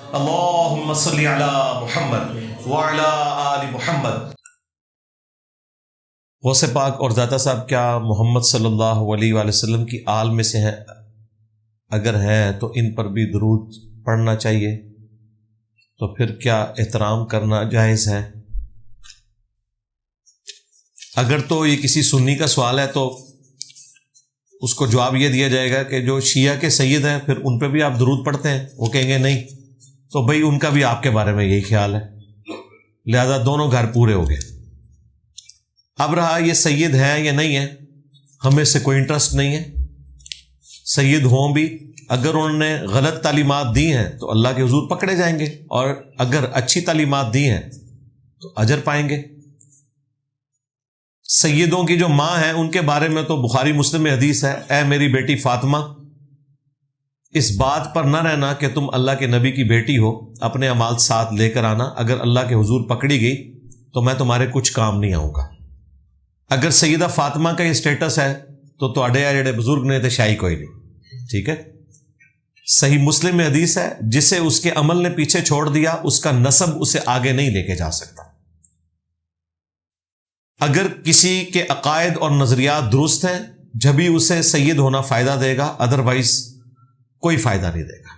اللہم صلی علی محمد وعلی آل محمد۔ غوث پاک اور داتا صاحب کیا محمد صلی اللہ علیہ وآلہ وسلم کی آل میں سے ہیں؟ اگر ہیں تو ان پر بھی درود پڑھنا چاہیے، تو پھر کیا احترام کرنا جائز ہے؟ اگر تو یہ کسی سنی کا سوال ہے تو اس کو جواب یہ دیا جائے گا کہ جو شیعہ کے سید ہیں پھر ان پہ بھی آپ درود پڑھتے ہیں؟ وہ کہیں گے نہیں، تو بھئی ان کا بھی آپ کے بارے میں یہی خیال ہے، لہذا دونوں گھر پورے ہو گئے۔ اب رہا یہ سید ہیں یا نہیں ہیں، ہمیں سے کوئی انٹرسٹ نہیں ہے۔ سید ہوں بھی، اگر انہوں نے غلط تعلیمات دی ہیں تو اللہ کے حضور پکڑے جائیں گے، اور اگر اچھی تعلیمات دی ہیں تو اجر پائیں گے۔ سیدوں کی جو ماں ہیں ان کے بارے میں تو بخاری مسلم میں حدیث ہے، اے میری بیٹی فاطمہ، اس بات پر نہ رہنا کہ تم اللہ کے نبی کی بیٹی ہو، اپنے اعمال ساتھ لے کر آنا، اگر اللہ کے حضور پکڑی گئی تو میں تمہارے کچھ کام نہیں آؤں گا۔ اگر سیدہ فاطمہ کا یہ سٹیٹس ہے تو تواڈے جڑے بزرگ نے تے شاہی کوئی نہیں، ٹھیک ہے۔ صحیح مسلم میں حدیث ہے، جسے اس کے عمل نے پیچھے چھوڑ دیا اس کا نسب اسے آگے نہیں لے کے جا سکتا۔ اگر کسی کے عقائد اور نظریات درست ہیں جبھی اسے سید ہونا فائدہ دے گا، ادروائز کوئی فائدہ نہیں دے گا۔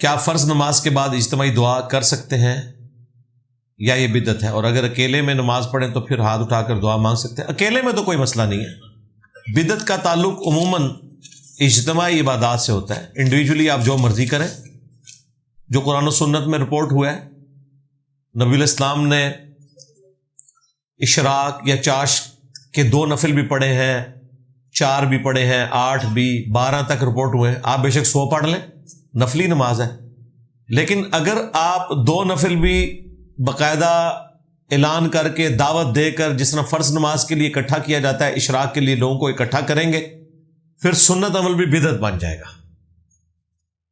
کیا فرض نماز کے بعد اجتماعی دعا کر سکتے ہیں یا یہ بدعت ہے؟ اور اگر اکیلے میں نماز پڑھیں تو پھر ہاتھ اٹھا کر دعا مانگ سکتے ہیں؟ اکیلے میں تو کوئی مسئلہ نہیں ہے۔ بدعت کا تعلق عموماً اجتماعی عبادات سے ہوتا ہے، انڈیویجولی آپ جو مرضی کریں، جو قرآن و سنت میں رپورٹ ہوا ہے۔ نبی علیہ السلام نے اشراق یا چاش کے 2 نفل بھی پڑھے ہیں، 4 بھی پڑھے ہیں، 8 بھی، 12 تک رپورٹ ہوئے ہیں۔ آپ بے شک 100 پڑھ لیں، نفلی نماز ہے، لیکن اگر آپ 2 نفل بھی باقاعدہ اعلان کر کے دعوت دے کر، جس طرح فرض نماز کے لیے اکٹھا کیا جاتا ہے اشراق کے لیے لوگوں کو اکٹھا کریں گے، پھر سنت عمل بھی بدعت بن جائے گا۔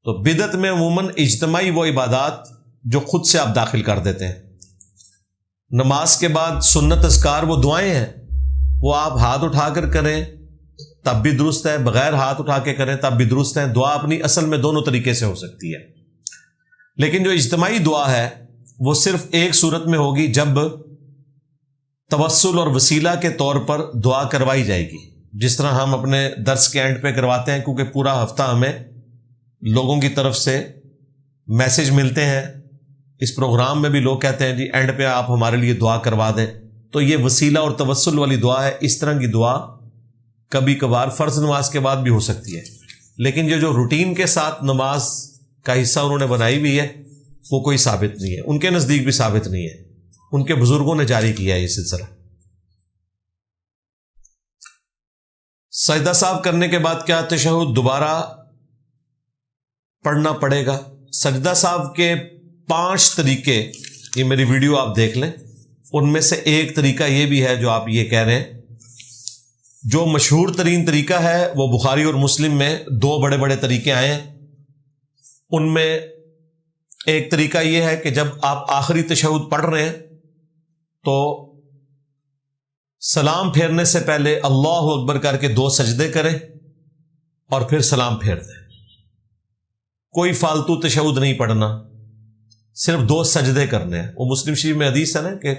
تو بدعت میں عموماً اجتماعی وہ عبادات جو خود سے آپ داخل کر دیتے ہیں۔ نماز کے بعد سنت اذکار وہ دعائیں ہیں، وہ آپ ہاتھ اٹھا کر کریں تب بھی درست ہے، بغیر ہاتھ اٹھا کے کریں تب بھی درست ہے۔ دعا اپنی اصل میں دونوں طریقے سے ہو سکتی ہے، لیکن جو اجتماعی دعا ہے وہ صرف ایک صورت میں ہوگی، جب توسل اور وسیلہ کے طور پر دعا کروائی جائے گی، جس طرح ہم اپنے درس کے اینڈ پہ کرواتے ہیں، کیونکہ پورا ہفتہ ہمیں لوگوں کی طرف سے میسج ملتے ہیں۔ اس پروگرام میں بھی لوگ کہتے ہیں جی اینڈ پہ آپ ہمارے لیے دعا کروا دیں، تو یہ وسیلہ اور توسل والی دعا ہے۔ اس طرح کی دعا کبھی کبھار فرض نماز کے بعد بھی ہو سکتی ہے، لیکن یہ جو روٹین کے ساتھ نماز کا حصہ انہوں نے بنائی بھی ہے وہ کوئی ثابت نہیں ہے، ان کے نزدیک بھی ثابت نہیں ہے، ان کے بزرگوں نے جاری کیا ہے یہ سلسلہ۔ سجدہ صاحب کرنے کے بعد کیا تشہد دوبارہ پڑھنا پڑے گا؟ سجدہ صاحب کے 5 طریقے، یہ میری ویڈیو آپ دیکھ لیں، ان میں سے ایک طریقہ یہ بھی ہے جو آپ یہ کہہ رہے ہیں۔ جو مشہور ترین طریقہ ہے وہ بخاری اور مسلم میں 2 بڑے بڑے طریقے آئے ہیں۔ ان میں ایک طریقہ یہ ہے کہ جب آپ آخری تشہد پڑھ رہے ہیں تو سلام پھیرنے سے پہلے اللہ اکبر کر کے 2 سجدے کریں اور پھر سلام پھیر دیں۔ کوئی فالتو تشہد نہیں پڑھنا، صرف 2 سجدے کرنے ہیں۔ وہ مسلم شریف میں حدیث ہے نا کہ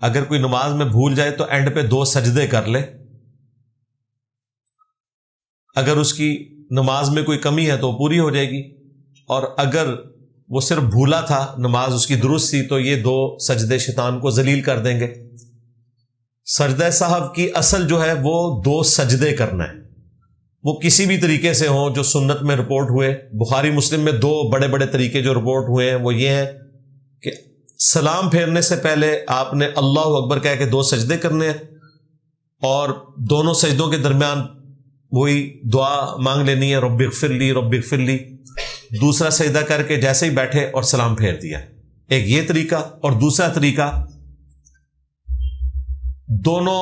اگر کوئی نماز میں بھول جائے تو اینڈ پہ 2 سجدے کر لے، اگر اس کی نماز میں کوئی کمی ہے تو وہ پوری ہو جائے گی، اور اگر وہ صرف بھولا تھا، نماز اس کی درست تھی، تو یہ 2 سجدے شیطان کو ذلیل کر دیں گے۔ سجدہ صاحب کی اصل جو ہے وہ 2 سجدے کرنا ہے، وہ کسی بھی طریقے سے ہوں جو سنت میں رپورٹ ہوئے۔ بخاری مسلم میں 2 بڑے بڑے طریقے جو رپورٹ ہوئے ہیں وہ یہ ہیں کہ سلام پھیرنے سے پہلے آپ نے اللہ اکبر کہہ کے 2 سجدے کرنے ہیں، اور دونوں سجدوں کے درمیان وہی دعا مانگ لینی ہے، رب اغفر لی رب اغفر لی۔ دوسرا سجدہ کر کے جیسے ہی بیٹھے اور سلام پھیر دیا۔ ایک یہ طریقہ، اور دوسرا طریقہ دونوں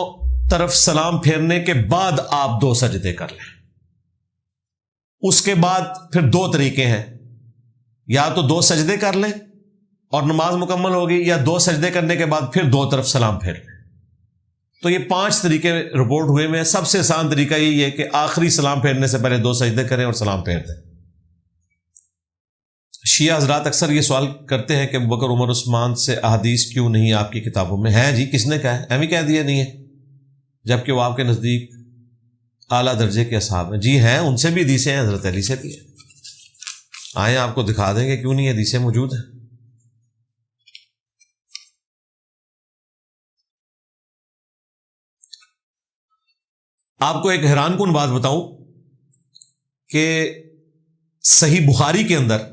طرف سلام پھیرنے کے بعد آپ 2 سجدے کر لیں۔ اس کے بعد پھر 2 طریقے ہیں، یا تو 2 سجدے کر لیں اور نماز مکمل ہوگی، یا 2 سجدے کرنے کے بعد پھر 2 طرف سلام پھیر لیں۔ تو یہ 5 طریقے رپورٹ ہوئے میں سب سے آسان طریقہ یہی ہے کہ آخری سلام پھیرنے سے پہلے 2 سجدے کریں اور سلام پھیر دیں. شیعہ حضرات اکثر یہ سوال کرتے ہیں کہ ابو بکر عمر عثمان سے احادیث کیوں نہیں آپ کی کتابوں میں ہیں؟ جی کس نے کہا ہے؟ ایویں کہہ دیا نہیں ہے جبکہ وہ آپ کے نزدیک اعلیٰ درجے کے اصحاب ہیں. جی ہیں، ان سے بھی حدیثیں ہیں، حضرت علی سے بھی ہیں. آئیں آپ کو دکھا دیں گے کیوں نہیں حدیثیں موجود ہیں. آپ کو ایک حیران کن بات بتاؤں کہ صحیح بخاری کے اندر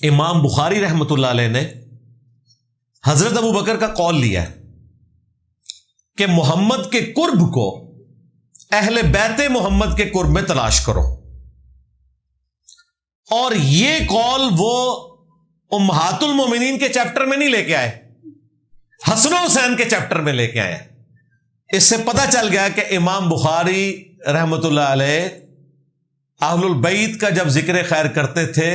امام بخاری رحمۃ اللہ علیہ نے حضرت ابو بکر کا قول لیا ہے کہ محمد کے قرب کو اہل بیت محمد کے قرب میں تلاش کرو، اور یہ قول وہ امہات المومنین کے چیپٹر میں نہیں لے کے آئے، حسن و حسین کے چیپٹر میں لے کے آئے. اس سے پتہ چل گیا کہ امام بخاری رحمۃ اللہ علیہ اہل البیت کا جب ذکر خیر کرتے تھے،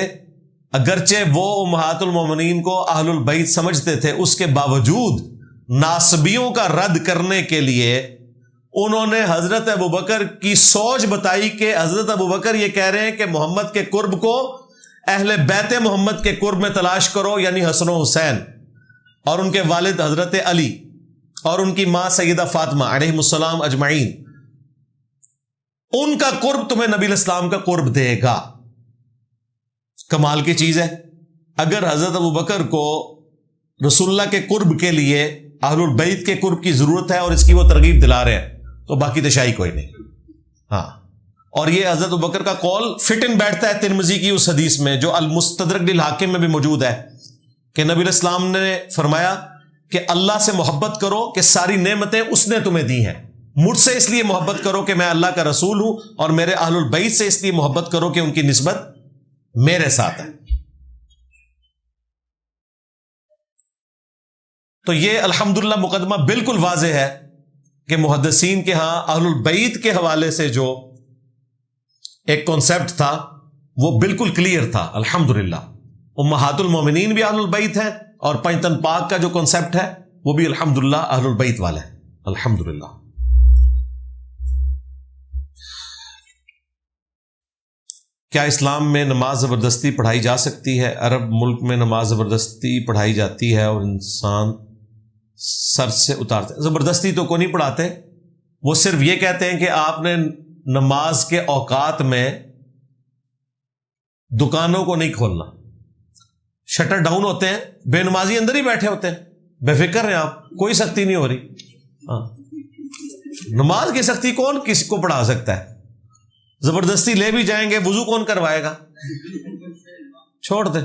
اگرچہ وہ امہات المومنین کو اہل البیت سمجھتے تھے، اس کے باوجود ناصبیوں کا رد کرنے کے لیے انہوں نے حضرت ابو بکر کی سوچ بتائی کہ حضرت ابو بکر یہ کہہ رہے ہیں کہ محمد کے قرب کو اہل بیت محمد کے قرب میں تلاش کرو، یعنی حسن و حسین اور ان کے والد حضرت علی اور ان کی ماں سیدہ فاطمہ علیہم السلام اجمعین، ان کا قرب تمہیں نبی الاسلام کا قرب دے گا. کمال کی چیز ہے. اگر حضرت ابو بکر کو رسول اللہ کے قرب کے لیے اہل البیت کے قرب کی ضرورت ہے اور اس کی وہ ترغیب دلا رہے ہیں، تو باقی دشائی کوئی نہیں. ہاں، اور یہ حضرت ابو بکر کا قول فٹ ان بیٹھتا ہے ترمذی کی اس حدیث میں جو المستدرک للحاکم میں بھی موجود ہے کہ نبی علیہ السلام نے فرمایا کہ اللہ سے محبت کرو کہ ساری نعمتیں اس نے تمہیں دی ہیں. مجھ سے اس لیے محبت کرو کہ میں اللہ کا رسول ہوں، اور میرے اہل البیت سے اس لیے محبت کرو کہ ان کی نسبت میرے ساتھ ہے. تو یہ الحمدللہ مقدمہ بالکل واضح ہے کہ محدثین کے ہاں اہل البیت کے حوالے سے جو ایک کانسیپٹ تھا وہ بالکل کلیئر تھا. الحمدللہ امہات المومنین بھی اہل البیت ہیں، اور پنجتن پاک کا جو کانسیپٹ ہے وہ بھی الحمدللہ اہل البیت والے ہیں. الحمدللہ. کیا اسلام میں نماز زبردستی پڑھائی جا سکتی ہے؟ عرب ملک میں نماز زبردستی پڑھائی جاتی ہے اور انسان سر سے اتارتے. زبردستی تو کوئی نہیں پڑھاتے، وہ صرف یہ کہتے ہیں کہ آپ نے نماز کے اوقات میں دکانوں کو نہیں کھولنا. شٹر ڈاؤن ہوتے ہیں، بے نمازی اندر ہی بیٹھے ہوتے ہیں، بے فکر ہیں آپ، کوئی سختی نہیں ہو رہی. ہاں، نماز کی سختی کون کسی کو پڑھا سکتا ہے؟ زبردستی لے بھی جائیں گے، وضو کون کروائے گا؟ چھوڑ دے،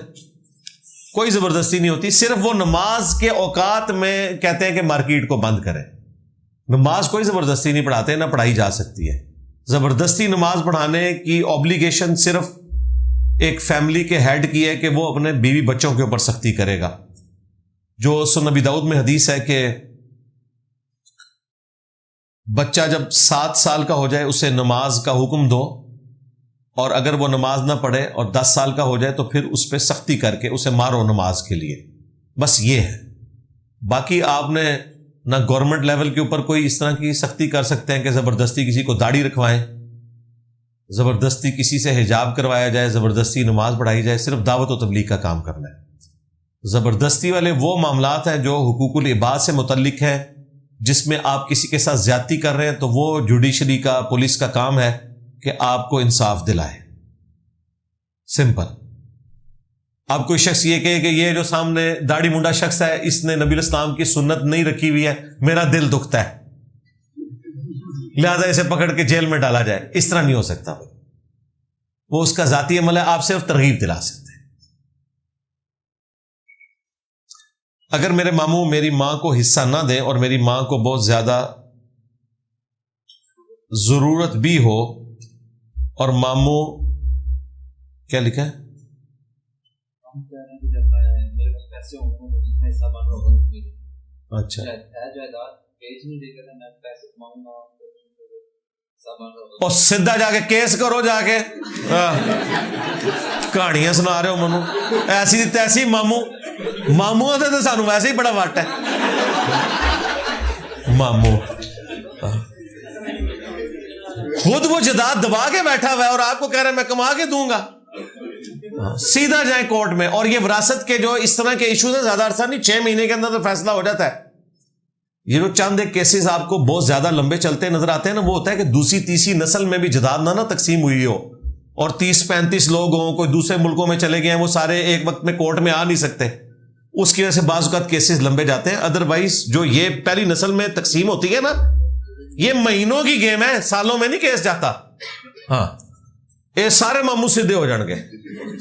کوئی زبردستی نہیں ہوتی. صرف وہ نماز کے اوقات میں کہتے ہیں کہ مارکیٹ کو بند کریں. نماز کوئی زبردستی نہیں پڑھاتے، نہ پڑھائی جا سکتی ہے. زبردستی نماز پڑھانے کی اوبلیگیشن صرف ایک فیملی کے ہیڈ کی ہے کہ وہ اپنے بیوی بچوں کے اوپر سختی کرے گا. جو سنن نبی داؤد میں حدیث ہے کہ بچہ جب 7 سال کا ہو جائے اسے نماز کا حکم دو، اور اگر وہ نماز نہ پڑھے اور 10 سال کا ہو جائے تو پھر اس پہ سختی کر کے اسے مارو نماز کے لیے. بس یہ ہے. باقی آپ نے نہ گورنمنٹ لیول کے اوپر کوئی اس طرح کی سختی کر سکتے ہیں کہ زبردستی کسی کو داڑھی رکھوائیں، زبردستی کسی سے حجاب کروایا جائے، زبردستی نماز پڑھائی جائے. صرف دعوت و تبلیغ کا کام کرنا ہے. زبردستی والے وہ معاملات ہیں جو حقوق العباد سے متعلق ہیں، جس میں آپ کسی کے ساتھ زیادتی کر رہے ہیں تو وہ جوڈیشری کا، پولیس کا کام ہے کہ آپ کو انصاف دلائے. سمپل. آپ کوئی شخص یہ کہے کہ یہ جو سامنے داڑھی منڈا شخص ہے اس نے نبی الاسلام کی سنت نہیں رکھی ہوئی ہے، میرا دل دکھتا ہے لہذا اسے پکڑ کے جیل میں ڈالا جائے، اس طرح نہیں ہو سکتا. وہ اس کا ذاتی عمل ہے، آپ صرف ترغیب دلا سکتے ہیں. اگر میرے ماموں میری ماں کو حصہ نہ دیں اور میری ماں کو بہت زیادہ ضرورت بھی ہو، اور ماموں کیا لکھا ہے؟ اچھا، اور سیدھا جا کے کیس کرو، جا کے کہانیاں سنا رہے ہو منو ایسی تیسی. ماموں سے تو سانو ویسے ہی بڑا وٹ ہے. ماموں خود وہ جداد دبا کے بیٹھا ہوا ہے اور آپ کو کہہ رہا ہے میں کما کے دوں گا. سیدھا جائیں کورٹ میں. اور یہ وراثت کے جو اس طرح کے ایشوز ہیں زیادہ عرصہ نہیں, 6 مہینے کے اندر تو فیصلہ ہو جاتا ہے. یہ جو چند ایک کیسز آپ کو بہت زیادہ لمبے چلتے نظر آتے ہیں نا, وہ ہوتا ہے کہ دوسری تیسری نسل میں بھی جداد نہ تقسیم ہوئی ہو اور 30-35 لوگ ہوں, کوئی دوسرے ملکوں میں چلے گئے ہیں, وہ سارے ایک وقت میں کورٹ میں آ نہیں سکتے, اس کی وجہ سے بعض اوقات کیسز لمبے جاتے ہیں. ادروائز جو یہ پہلی نسل میں تقسیم ہوتی ہے نا, یہ مہینوں کی گیم ہے, سالوں میں نہیں کیس جاتا. ہاں یہ سارے ماموں سیدھے ہو جان گے,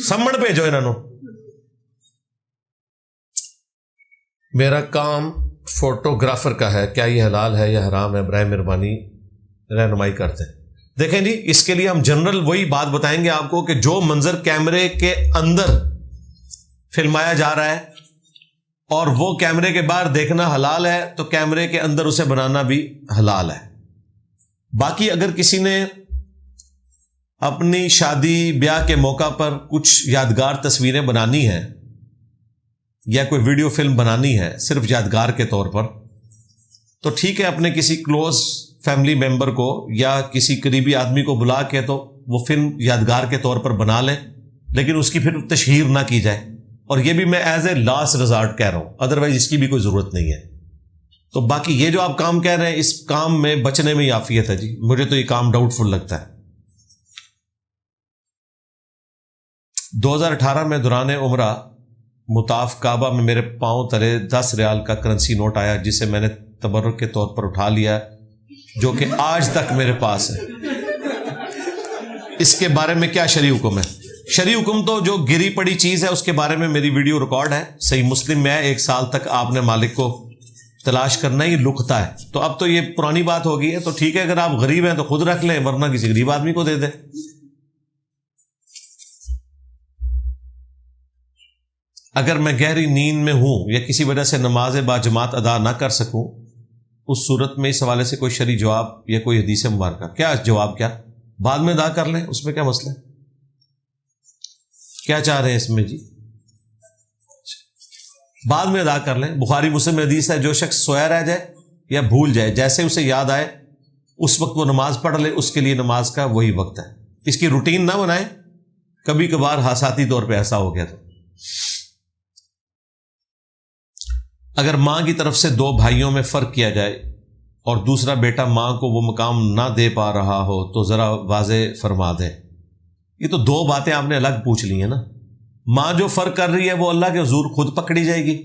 سمن بھیجو انہوں. میرا کام فوٹوگرافر کا ہے, کیا یہ حلال ہے یا حرام ہے؟ برائے مہربانی رہنمائی کرتے ہیں. دیکھیں جی, اس کے لیے ہم جنرل وہی بات بتائیں گے آپ کو کہ جو منظر کیمرے کے اندر فلمایا جا رہا ہے اور وہ کیمرے کے باہر دیکھنا حلال ہے, تو کیمرے کے اندر اسے بنانا بھی حلال ہے. باقی اگر کسی نے اپنی شادی بیاہ کے موقع پر کچھ یادگار تصویریں بنانی ہیں یا کوئی ویڈیو فلم بنانی ہے صرف یادگار کے طور پر, تو ٹھیک ہے, اپنے کسی کلوز فیملی ممبر کو یا کسی قریبی آدمی کو بلا کے تو وہ فلم یادگار کے طور پر بنا لیں, لیکن اس کی پھر تشہیر نہ کی جائے. اور یہ بھی میں ایز اے لاسٹ ریزارٹ کہہ رہا ہوں, ادروائز اس کی بھی کوئی ضرورت نہیں ہے. تو باقی یہ جو آپ کام کہہ رہے ہیں, اس کام میں بچنے میں ہی عافیت ہے جی. مجھے تو یہ کام ڈاؤٹ فل لگتا ہے. 2018 میں دوران عمرہ مطاف کعبہ میں میرے پاؤں تلے 10 ریال کا کرنسی نوٹ آیا, جسے میں نے تبرک کے طور پر اٹھا لیا, جو کہ آج تک میرے پاس ہے. اس کے بارے میں کیا شرعی حکم ہے؟ شرعی حکم تو جو گری پڑی چیز ہے اس کے بارے میں میری ویڈیو ریکارڈ ہے, صحیح مسلم میں ہے. 1 سال تک آپ نے مالک کو تلاش کرنا ہی لکھتا ہے. تو اب تو یہ پرانی بات ہو گئی ہے, تو ٹھیک ہے, اگر آپ غریب ہیں تو خود رکھ لیں, ورنہ کسی غریب آدمی کو دے دیں. اگر میں گہری نیند میں ہوں یا کسی وجہ سے نماز باجماعت ادا نہ کر سکوں, اس صورت میں اس حوالے سے کوئی شرعی جواب یا کوئی حدیث مبارکہ؟ کیا جواب؟ کیا بعد میں ادا کر لیں, اس میں کیا مسئلہ ہے؟ کیا چاہ رہے ہیں اس میں جی؟ بعد میں ادا کر لیں. بخاری مسلم میں حدیث ہے, جو شخص سویا رہ جائے یا بھول جائے, جیسے اسے یاد آئے اس وقت وہ نماز پڑھ لے, اس کے لیے نماز کا وہی وقت ہے. اس کی روٹین نہ بنائیں, کبھی کبھار حساتی طور پہ ایسا ہو گیا تو. اگر ماں کی طرف سے 2 بھائیوں میں فرق کیا جائے اور دوسرا بیٹا ماں کو وہ مقام نہ دے پا رہا ہو, تو ذرا واضح فرما دیں. یہ تو 2 باتیں آپ نے الگ پوچھ لی ہیں نا. ماں جو فرق کر رہی ہے وہ اللہ کے حضور خود پکڑی جائے گی.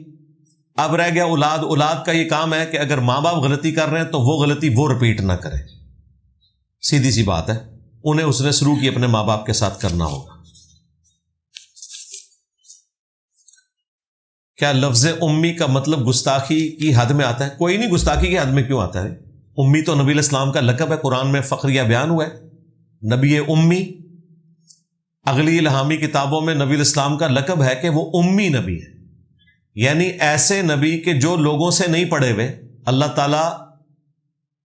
اب رہ گیا اولاد. اولاد کا یہ کام ہے کہ اگر ماں باپ غلطی کر رہے ہیں تو وہ غلطی وہ رپیٹ نہ کرے. سیدھی سی بات ہے, انہیں اس نے شروع کی اپنے ماں باپ کے ساتھ کرنا ہوگا. کیا لفظ امی کا مطلب گستاخی کی حد میں آتا ہے؟ کوئی نہیں, گستاخی کی حد میں کیوں آتا ہے؟ امی تو نبی الاسلام کا لقب ہے, قرآن میں فخریہ بیان ہوا ہے, نبی امی. اگلی الہامی کتابوں میں نبی الاسلام کا لقب ہے کہ وہ امی نبی ہے, یعنی ایسے نبی کہ جو لوگوں سے نہیں پڑھے ہوئے, اللہ تعالیٰ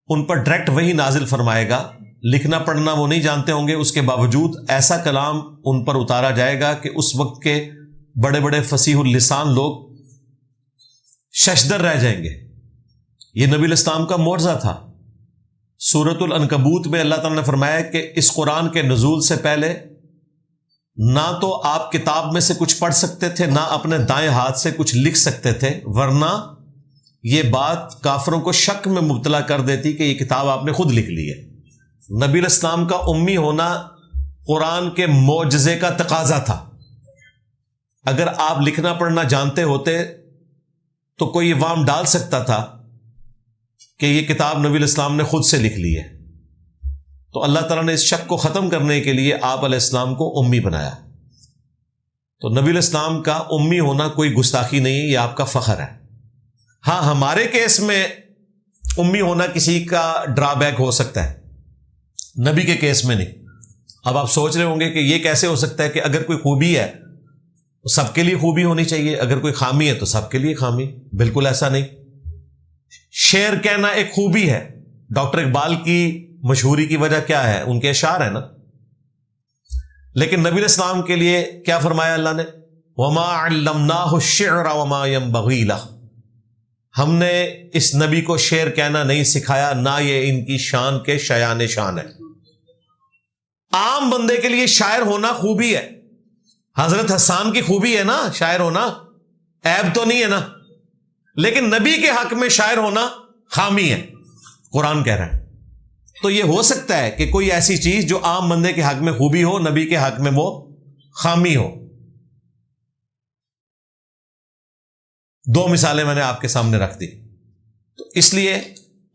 ان پر ڈائریکٹ وہی نازل فرمائے گا, لکھنا پڑھنا وہ نہیں جانتے ہوں گے, اس کے باوجود ایسا کلام ان پر اتارا جائے گا کہ اس وقت کے بڑے بڑے فصیح اللسان لوگ ششدر رہ جائیں گے. یہ نبی الاسلام کا معجزہ تھا. سورۃ العنکبوت میں اللہ تعالیٰ نے فرمایا کہ اس قرآن کے نزول سے پہلے نہ تو آپ کتاب میں سے کچھ پڑھ سکتے تھے, نہ اپنے دائیں ہاتھ سے کچھ لکھ سکتے تھے, ورنہ یہ بات کافروں کو شک میں مبتلا کر دیتی کہ یہ کتاب آپ نے خود لکھ لی ہے. نبی الاسلام کا امی ہونا قرآن کے معجزے کا تقاضا تھا. اگر آپ لکھنا پڑھنا جانتے ہوتے تو کوئی وام ڈال سکتا تھا کہ یہ کتاب نبی الاسلام نے خود سے لکھ لی ہے. تو اللہ تعالیٰ نے اس شک کو ختم کرنے کے لیے آپ علیہ السلام کو امی بنایا. تو نبی الاسلام کا امی ہونا کوئی گستاخی نہیں, یہ آپ کا فخر ہے. ہاں, ہمارے کیس میں امی ہونا کسی کا ڈرا بیک ہو سکتا ہے, نبی کے کیس میں نہیں. اب آپ سوچ رہے ہوں گے کہ یہ کیسے ہو سکتا ہے کہ اگر کوئی خوبی ہے تو سب کے لیے خوبی ہونی چاہیے, اگر کوئی خامی ہے تو سب کے لیے خامی. بالکل ایسا نہیں. شعر کہنا ایک خوبی ہے. ڈاکٹر اقبال کی مشہوری کی وجہ کیا ہے؟ ان کے اشعار ہیں نا. لیکن نبی الاسلام کے لیے کیا فرمایا اللہ نے؟ وَمَا عَلَّمْنَاهُ الشِّعْرَ وَمَا يَنبَغِي لَهُ. ہم نے اس نبی کو شعر کہنا نہیں سکھایا، نہ یہ ان کی شان کے شایان شان ہے۔ عام بندے کے لیے شاعر ہونا خوبی ہے، حضرت حسان کی خوبی ہے نا شاعر ہونا، عیب تو نہیں ہے نا، لیکن نبی کے حق میں شاعر ہونا خامی ہے، قرآن کہہ رہا ہے۔ تو یہ ہو سکتا ہے کہ کوئی ایسی چیز جو عام بندے کے حق میں خوبی ہو، نبی کے حق میں وہ خامی ہو۔ دو مثالیں میں نے آپ کے سامنے رکھ دی۔ تو اس لیے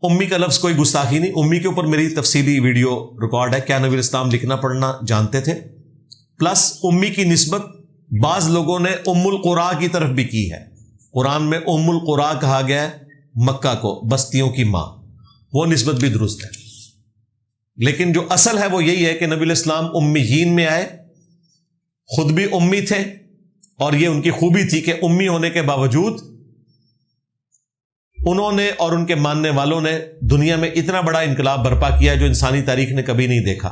امی کا لفظ کوئی گستاخی نہیں، امی کے اوپر میری تفصیلی ویڈیو ریکارڈ ہے، کیا نبی اسلام لکھنا پڑھنا جانتے تھے، پلس امی کی نسبت بعض لوگوں نے ام القرا کی طرف بھی کی ہے۔ قرآن میں ام القرا کہا گیا ہے مکہ کو، بستیوں کی ماں، وہ نسبت بھی درست ہے، لیکن جو اصل ہے وہ یہی ہے کہ نبی الاسلام امیین میں آئے، خود بھی امی تھے، اور یہ ان کی خوبی تھی کہ امی ہونے کے باوجود انہوں نے اور ان کے ماننے والوں نے دنیا میں اتنا بڑا انقلاب برپا کیا جو انسانی تاریخ نے کبھی نہیں دیکھا،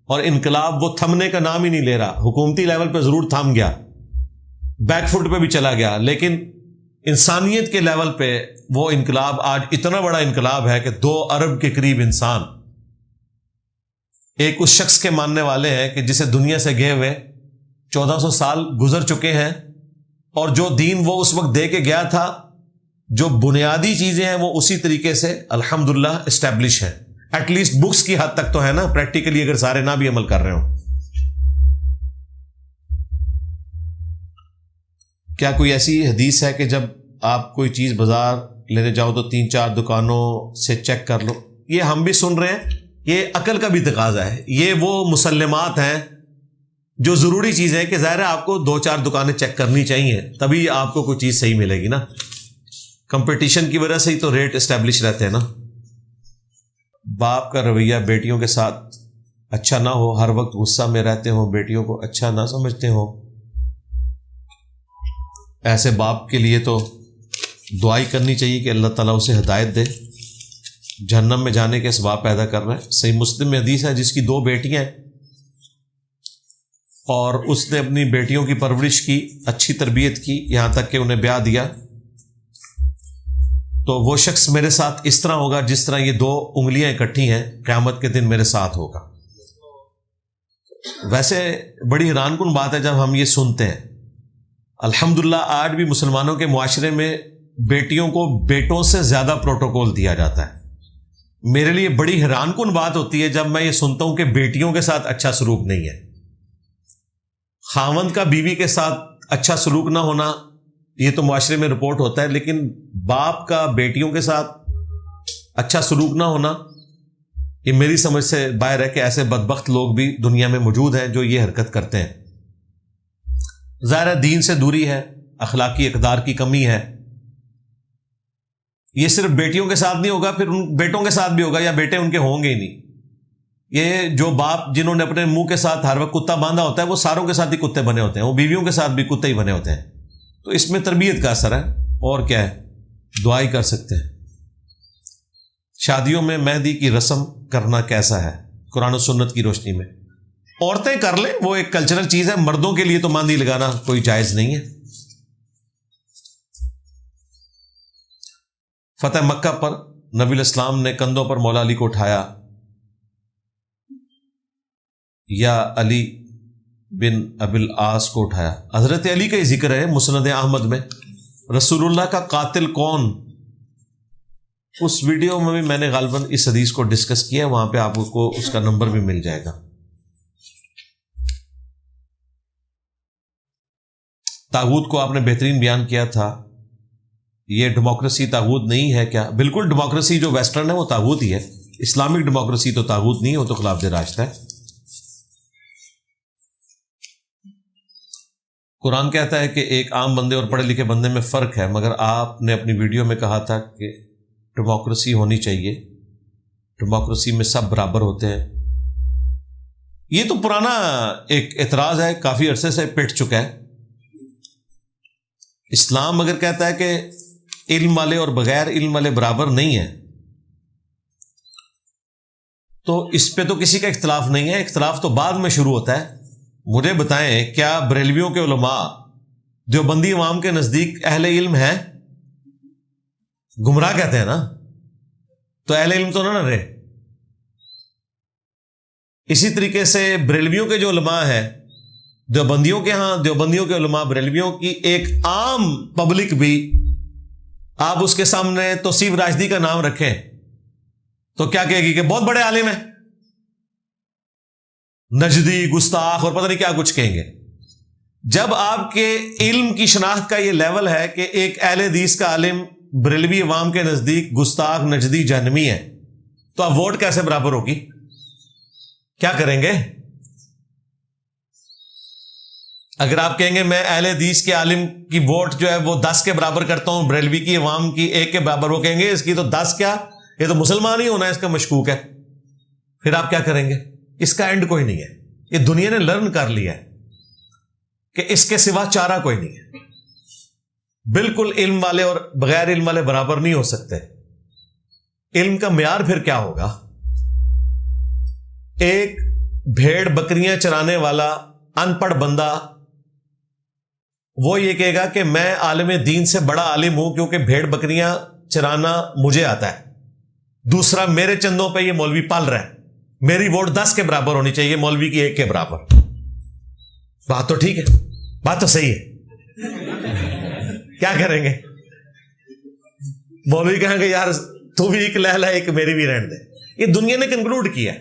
اور انقلاب وہ تھمنے کا نام ہی نہیں لے رہا۔ حکومتی لیول پہ ضرور تھم گیا، بیک فٹ پہ بھی چلا گیا، لیکن انسانیت کے لیول پہ وہ انقلاب آج اتنا بڑا انقلاب ہے کہ 2 ارب کے قریب انسان ایک اس شخص کے ماننے والے ہیں کہ جسے دنیا سے گئے ہوئے 1400 سال گزر چکے ہیں، اور جو دین وہ اس وقت دے کے گیا تھا، جو بنیادی چیزیں ہیں وہ اسی طریقے سے الحمدللہ اسٹیبلش ہیں، ایٹ لیسٹ بکس کی حد تک تو ہے نا، پریکٹیکلی اگر سارے نہ بھی عمل کر رہے ہوں۔ کیا کوئی ایسی حدیث ہے کہ جب آپ کوئی چیز بازار لینے جاؤ تو 3-4 دکانوں سے چیک کر لو؟ یہ ہم بھی سن رہے ہیں، یہ عقل کا بھی تقاضا ہے، یہ وہ مسلمات ہیں جو ضروری چیز ہے کہ ظاہر ہے آپ کو 2-4 دکانیں چیک کرنی چاہیے، تبھی آپ کو کوئی چیز صحیح ملے گی نا۔ کمپٹیشن کی وجہ سے ہی تو ریٹ اسٹیبلش رہتے ہیں نا۔ باپ کا رویہ بیٹیوں کے ساتھ اچھا نہ ہو، ہر وقت غصہ میں رہتے ہو، بیٹیوں کو اچھا نہ سمجھتے ہو، ایسے باپ کے لیے تو دعائی کرنی چاہیے کہ اللہ تعالیٰ اسے ہدایت دے، جہنم میں جانے کے اسباب پیدا کر رہا ہے۔ صحیح مسلم میں حدیث ہے جس کی 2 بیٹیاں ہیں اور اس نے اپنی بیٹیوں کی پرورش کی، اچھی تربیت کی، یہاں تک کہ انہیں بیاہ دیا، تو وہ شخص میرے ساتھ اس طرح ہوگا جس طرح یہ 2 انگلیاں اکٹھی ہیں، قیامت کے دن میرے ساتھ ہوگا۔ ویسے بڑی حیران کن بات ہے جب ہم یہ سنتے ہیں۔ الحمدللہ آج بھی مسلمانوں کے معاشرے میں بیٹیوں کو بیٹوں سے زیادہ پروٹوکول دیا جاتا ہے۔ میرے لیے بڑی حیران کن بات ہوتی ہے جب میں یہ سنتا ہوں کہ بیٹیوں کے ساتھ اچھا سلوک نہیں ہے۔ خاوند کا بیوی کے ساتھ اچھا سلوک نہ ہونا یہ تو معاشرے میں رپورٹ ہوتا ہے، لیکن باپ کا بیٹیوں کے ساتھ اچھا سلوک نہ ہونا یہ میری سمجھ سے باہر ہے کہ ایسے بدبخت لوگ بھی دنیا میں موجود ہیں جو یہ حرکت کرتے ہیں۔ ظاہر ہے دین سے دوری ہے، اخلاقی اقدار کی کمی ہے۔ یہ صرف بیٹیوں کے ساتھ نہیں ہوگا، پھر ان بیٹوں کے ساتھ بھی ہوگا، یا بیٹے ان کے ہوں گے ہی نہیں۔ یہ جو باپ جنہوں نے اپنے منہ کے ساتھ ہر وقت کتا باندھا ہوتا ہے وہ ساروں کے ساتھ ہی کتے بنے ہوتے ہیں، وہ بیویوں کے ساتھ بھی کتے ہی بنے ہوتے ہیں۔ تو اس میں تربیت کا اثر ہے، اور کیا ہے، دعائی کر سکتے ہیں۔ شادیوں میں مہندی کی رسم کرنا کیسا ہے قرآن و سنت کی روشنی میں؟ عورتیں کر لیں، وہ ایک کلچرل چیز ہے، مردوں کے لیے تو مہندی لگانا کوئی جائز نہیں ہے۔ فتح مکہ پر نبی الاسلام نے کندھوں پر مولا علی کو اٹھایا، یا علی بن ابی العاص کو اٹھایا؟ حضرت علی کا ہی ذکر ہے مسند احمد میں۔ رسول اللہ کا قاتل کون؟ اس ویڈیو میں بھی میں نے غالباً اس حدیث کو ڈسکس کیا، وہاں پہ آپ کو اس کا نمبر بھی مل جائے گا۔ طاغوت کو آپ نے بہترین بیان کیا تھا، یہ ڈیموکریسی طاغوت نہیں ہے کیا؟ بالکل، ڈیموکریسی جو ویسٹرن ہے وہ طاغوت ہی ہے، اسلامک ڈیموکریسی تو طاغوت نہیں ہے، وہ تو خلاف راستہ ہے۔ قرآن کہتا ہے کہ ایک عام بندے اور پڑھے لکھے بندے میں فرق ہے، مگر آپ نے اپنی ویڈیو میں کہا تھا کہ ڈیموکریسی ہونی چاہیے، ڈیموکریسی میں سب برابر ہوتے ہیں۔ یہ تو پرانا ایک اعتراض ہے، کافی عرصے سے پٹ چکا ہے۔ اسلام اگر کہتا ہے کہ علم والے اور بغیر علم والے برابر نہیں ہیں، تو اس پہ تو کسی کا اختلاف نہیں ہے، اختلاف تو بعد میں شروع ہوتا ہے۔ مجھے بتائیں، کیا بریلویوں کے علماء دیوبندی عوام کے نزدیک اہل علم ہیں؟ گمراہ کہتے ہیں نا، تو اہل علم تو نہ رہے۔ اسی طریقے سے بریلویوں کے جو علماء ہیں، دیوبندیوں کے ہاں دیوبندیوں کے علماء، بریلویوں کی ایک عام پبلک بھی، آپ اس کے سامنے توصیف راشدی کا نام رکھیں تو کیا کہے گی کہ بہت بڑے عالم ہیں، نجدی، گستاخ اور پتہ نہیں کیا کچھ کہیں گے۔ جب آپ کے علم کی شناخت کا یہ لیول ہے کہ ایک اہل حدیث کا عالم بریلوی عوام کے نزدیک گستاخ، نجدی، جہنمی ہے، تو اب ووٹ کیسے برابر ہوگی؟ کیا کریں گے؟ اگر آپ کہیں گے میں اہل حدیث کے عالم کی ووٹ جو ہے وہ 10 کے برابر کرتا ہوں، بریلوی کی عوام کی 1 کے برابر، وہ کہیں گے اس کی تو 10 کیا، یہ تو مسلمان ہی ہونا ہے، اس کا مشکوک ہے۔ پھر آپ کیا کریں گے؟ اس کا اینڈ کوئی نہیں ہے۔ یہ دنیا نے لرن کر لیا ہے کہ اس کے سوا چارہ کوئی نہیں ہے۔ بالکل علم والے اور بغیر علم والے برابر نہیں ہو سکتے۔ علم کا معیار پھر کیا ہوگا؟ ایک بھیڑ بکریاں چرانے والا ان پڑھ بندہ وہ یہ کہے گا کہ میں عالم دین سے بڑا عالم ہوں کیونکہ بھیڑ بکریاں چرانا مجھے آتا ہے۔ دوسرا، میرے چندوں پہ یہ مولوی پال رہا ہے، میری ووٹ 10 کے برابر ہونی چاہیے، مولوی کی 1 کے برابر۔ بات تو ٹھیک ہے، بات تو صحیح ہے۔ کیا کریں گے؟ مولوی کہیں گے یار تو بھی ایک لہلا ایک میری بھی رہن دے۔ یہ دنیا نے کنکلوڈ کیا۔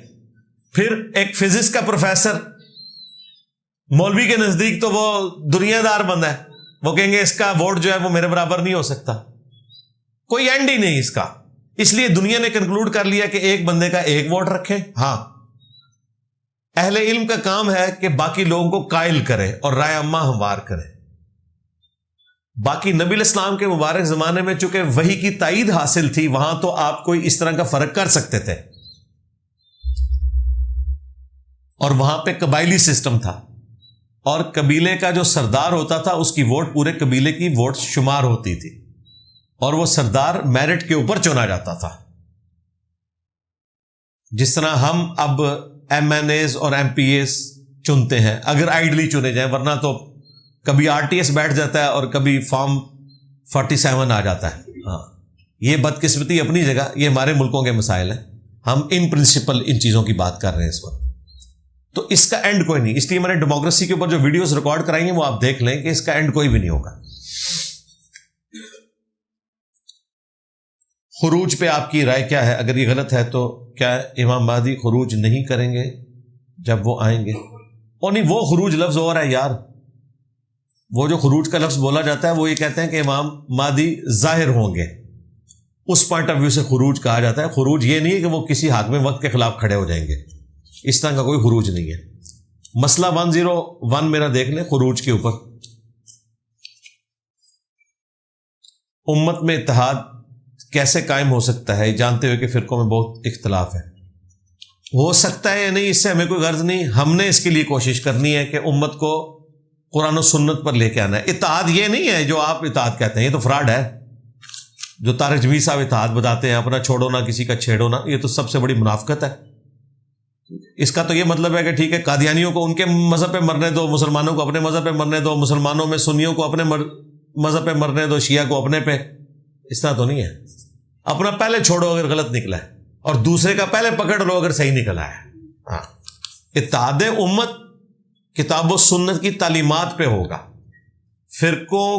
پھر ایک فزکس کا پروفیسر مولوی کے نزدیک تو وہ دنیا دار بندہ ہے، وہ کہیں گے اس کا ووٹ جو ہے وہ میرے برابر نہیں ہو سکتا۔ کوئی اینڈ ہی نہیں اس کا۔ اس لیے دنیا نے کنکلوڈ کر لیا کہ ایک بندے کا 1 ووٹ رکھیں۔ ہاں، اہل علم کا کام ہے کہ باقی لوگوں کو قائل کرے اور رائے عامہ ہموار کرے۔ باقی نبی علیہ السلام کے مبارک زمانے میں چونکہ وحی کی تائید حاصل تھی، وہاں تو آپ کوئی اس طرح کا فرق کر سکتے تھے، اور وہاں پہ قبائلی سسٹم تھا، اور قبیلے کا جو سردار ہوتا تھا اس کی ووٹ پورے قبیلے کی ووٹ شمار ہوتی تھی، اور وہ سردار میرٹ کے اوپر چنا جاتا تھا۔ جس طرح ہم اب ایم این ایز اور ایم پی ایز چنتے ہیں، اگر آئیڈلی چنے جائیں، ورنہ تو کبھی آر ٹی ایس بیٹھ جاتا ہے اور کبھی فارم 47 آ جاتا ہے۔ ہاں، یہ بدقسمتی اپنی جگہ، یہ ہمارے ملکوں کے مسائل ہیں۔ ہم ان پرنسپل ان چیزوں کی بات کر رہے ہیں اس وقت۔ تو اس کا اینڈ کوئی نہیں، اس لیے میں نے ڈیموکریسی کے اوپر جو ویڈیوز ریکارڈ کرائی ہیں وہ آپ دیکھ لیں کہ اس کا اینڈ کوئی بھی نہیں ہوگا۔ خروج پہ آپ کی رائے کیا ہے؟ اگر یہ غلط ہے تو کیا امام مہدی خروج نہیں کریں گے جب وہ آئیں گے؟ اور نہیں، وہ خروج لفظ اور ہے یار۔ وہ جو خروج کا لفظ بولا جاتا ہے وہ یہ کہتے ہیں کہ امام مہدی ظاہر ہوں گے، اس پوائنٹ آف ویو سے خروج کہا جاتا ہے۔ خروج یہ نہیں ہے کہ وہ کسی حاکم وقت کے خلاف کھڑے ہو جائیں گے، اس طرح کا کوئی خروج نہیں ہے۔ مسئلہ 101 میرا دیکھ لیں خروج کے اوپر۔ امت میں اتحاد کیسے قائم ہو سکتا ہے، جانتے ہوئے کہ فرقوں میں بہت اختلاف ہے؟ ہو سکتا ہے یا نہیں، اس سے ہمیں کوئی غرض نہیں۔ ہم نے اس کے لیے کوشش کرنی ہے کہ امت کو قرآن و سنت پر لے کے آنا ہے۔ اتحاد یہ نہیں ہے جو آپ اتحاد کہتے ہیں، یہ تو فراڈ ہے۔ جو طارق جمیل صاحب اتحاد بتاتے ہیں، اپنا چھوڑو نہ کسی کا چھیڑو نہ، یہ تو سب سے بڑی منافقت ہے۔ اس کا تو یہ مطلب ہے کہ ٹھیک ہے، قادیانیوں کو ان کے مذہب پہ مرنے دو، مسلمانوں کو اپنے مذہب پہ مرنے دو، مسلمانوں میں سنیوں کو اپنے مذہب پہ مرنے دو، شیعہ کو اپنے پہ۔ اس طرح تو نہیں ہے۔ اپنا پہلے چھوڑو اگر غلط نکلا ہے، اور دوسرے کا پہلے پکڑ لو اگر صحیح نکلا ہے۔ ہاں، اتحاد امت کتاب و سنت کی تعلیمات پہ ہوگا۔ فرقوں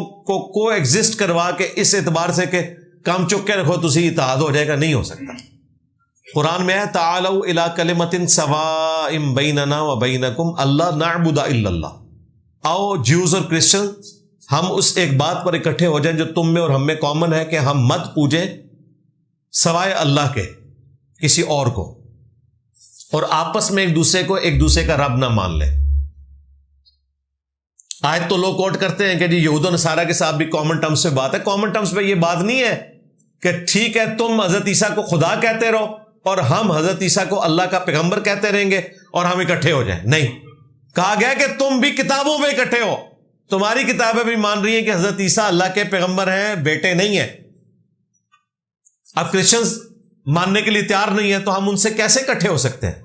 کو ایگزسٹ کروا کے اس اعتبار سے کہ کام چک کے رکھو تو اسی اتحاد ہو جائے گا، نہیں ہو سکتا۔ قرآن میں ہے تعالوا الی کلمۃ سواء بیننا و بینکم اللہ نعبد الا اللہ۔ آؤ جیوز اور کرسچن ہم اس ایک بات پر اکٹھے ہو جائیں جو تم میں اور ہم میں کامن ہے، کہ ہم مت پوجیں سوائے اللہ کے کسی اور کو، اور آپس میں ایک دوسرے کا رب نہ مان لیں۔ آیت تو لوگ کوٹ کرتے ہیں کہ جی یہود و نصارہ کے ساتھ بھی کامن ٹرمز پہ بات ہے۔ کامن ٹرمز پہ یہ بات نہیں ہے کہ ٹھیک ہے تم حضرت عیسیٰ کو خدا کہتے رہو اور ہم حضرت عیسیٰ کو اللہ کا پیغمبر کہتے رہیں گے اور ہم اکٹھے ہو جائیں۔ نہیں، کہا گیا کہ تم بھی کتابوں میں اکٹھے ہو، تمہاری کتابیں بھی مان رہی ہیں کہ حضرت عیسیٰ اللہ کے پیغمبر ہیں، بیٹے نہیں ہیں۔ اب کرسچنز ماننے کے لیے تیار نہیں ہے تو ہم ان سے کیسے اکٹھے ہو سکتے ہیں؟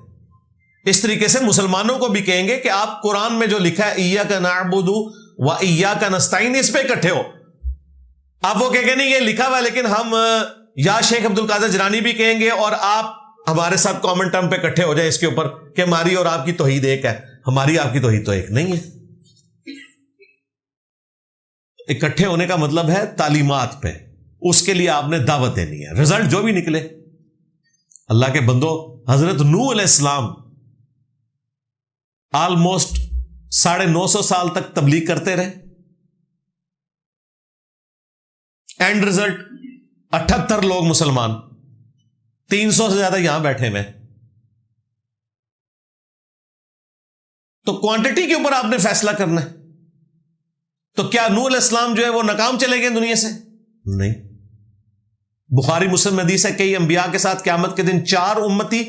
اس طریقے سے مسلمانوں کو بھی کہیں گے کہ آپ قرآن میں جو لکھا ہے ایاک نعبد و ایاک نستعین، اس پہ اکٹھے ہو۔ آپ وہ کہیں گے نہیں یہ لکھا ہوا ہے، لیکن ہم یا شیخ عبد القادر جیلانی بھی کہیں گے اور آپ ہمارے ساتھ کامنٹ ہم پہ اکٹھے ہو جائیں اس کے اوپر کہ ہماری اور آپ کی توحید ایک ہے. ہماری آپ کی توحید تو ایک نہیں ہے. اکٹھے ہونے کا مطلب ہے تعلیمات پہ، اس کے لیے آپ نے دعوت دینی ہے. رزلٹ جو بھی نکلے. اللہ کے بندو، حضرت نوح علیہ السلام آلموسٹ 950 سال تک تبلیغ کرتے رہے. اینڈ رزلٹ 78 لوگ مسلمان، 300 سے زیادہ یہاں بیٹھے ہوئے. تو کوانٹٹی کے اوپر آپ نے فیصلہ کرنا ہے. تو کیا نوح علیہ السلام جو ہے وہ ناکام چلے گئے دنیا سے؟ نہیں. بخاری مسلم حدیث ہے کئی انبیاء کے ساتھ قیامت کے دن 4 امتی،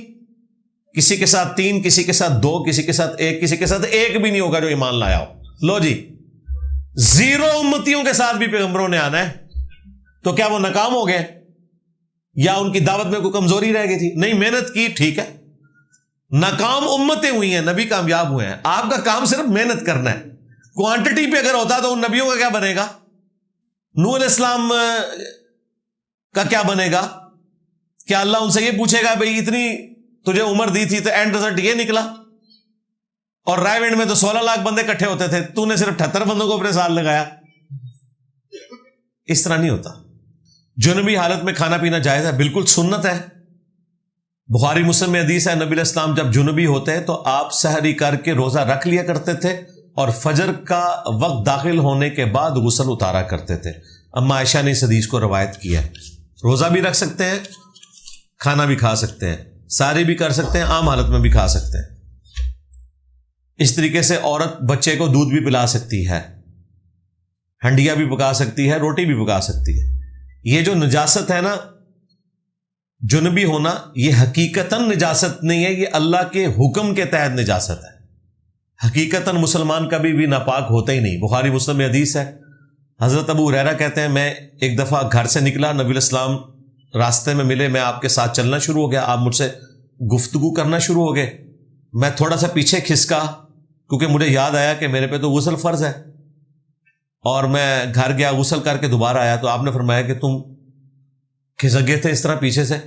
کسی کے ساتھ 3، کسی کے ساتھ 2، کسی کے ساتھ 1، کسی کے ساتھ 1 بھی نہیں ہوگا جو ایمان لایا ہو. لو جی، 0 امتیوں کے ساتھ بھی پیغمبروں نے آنا ہے. تو کیا وہ ناکام ہو گئے یا ان کی دعوت میں کوئی کمزوری رہ گئی تھی؟ نہیں، محنت کی، ٹھیک ہے. ناکام امتیں ہوئی ہیں، نبی کامیاب ہوئے ہیں. آپ کا کام صرف محنت کرنا ہے. کوانٹٹی پہ اگر ہوتا تو ان نبیوں کا کیا بنے گا؟ نوح علیہ السلام کا کیا بنے گا؟ کیا اللہ ان سے یہ پوچھے گا بھئی اتنی تجھے عمر دی تھی تو اینڈ رزلٹ یہ نکلا؟ اور رائے ونڈ میں تو 16 لاکھ بندے اکٹھے ہوتے تھے، تو نے صرف 78 بندوں کو اپنے ساتھ لگایا. اس طرح نہیں ہوتا. جنوبی حالت میں کھانا پینا جائز ہے، بالکل سنت ہے. بخاری مسلم میں حدیث ہے نبی علیہ السلام جب جنوبی ہوتے ہیں تو آپ سحری کر کے روزہ رکھ لیا کرتے تھے اور فجر کا وقت داخل ہونے کے بعد غسل اتارا کرتے تھے. اما عائشہ نے اس حدیث کو روایت کیا ہے. روزہ بھی رکھ سکتے ہیں، کھانا بھی کھا سکتے ہیں، ساری بھی کر سکتے ہیں، عام حالت میں بھی کھا سکتے ہیں. اس طریقے سے عورت بچے کو دودھ بھی پلا سکتی ہے، ہنڈیا بھی پکا سکتی ہے، روٹی بھی پکا سکتی ہے. یہ جو نجاست ہے نا، جنبی ہونا، یہ حقیقتاً نجاست نہیں ہے، یہ اللہ کے حکم کے تحت نجاست ہے. حقیقتاً مسلمان کبھی بھی ناپاک ہوتا ہی نہیں. بخاری مسلم میں حدیث ہے، حضرت ابو ہریرہ کہتے ہیں میں ایک دفعہ گھر سے نکلا، نبی علیہ السلام راستے میں ملے، میں آپ کے ساتھ چلنا شروع ہو گیا، آپ مجھ سے گفتگو کرنا شروع ہو گئے. میں تھوڑا سا پیچھے کھسکا کیونکہ مجھے یاد آیا کہ میرے پہ تو غسل فرض ہے، اور میں گھر گیا، غسل کر کے دوبارہ آیا تو آپ نے فرمایا کہ تم کھسک گئے تھے اس طرح پیچھے سے.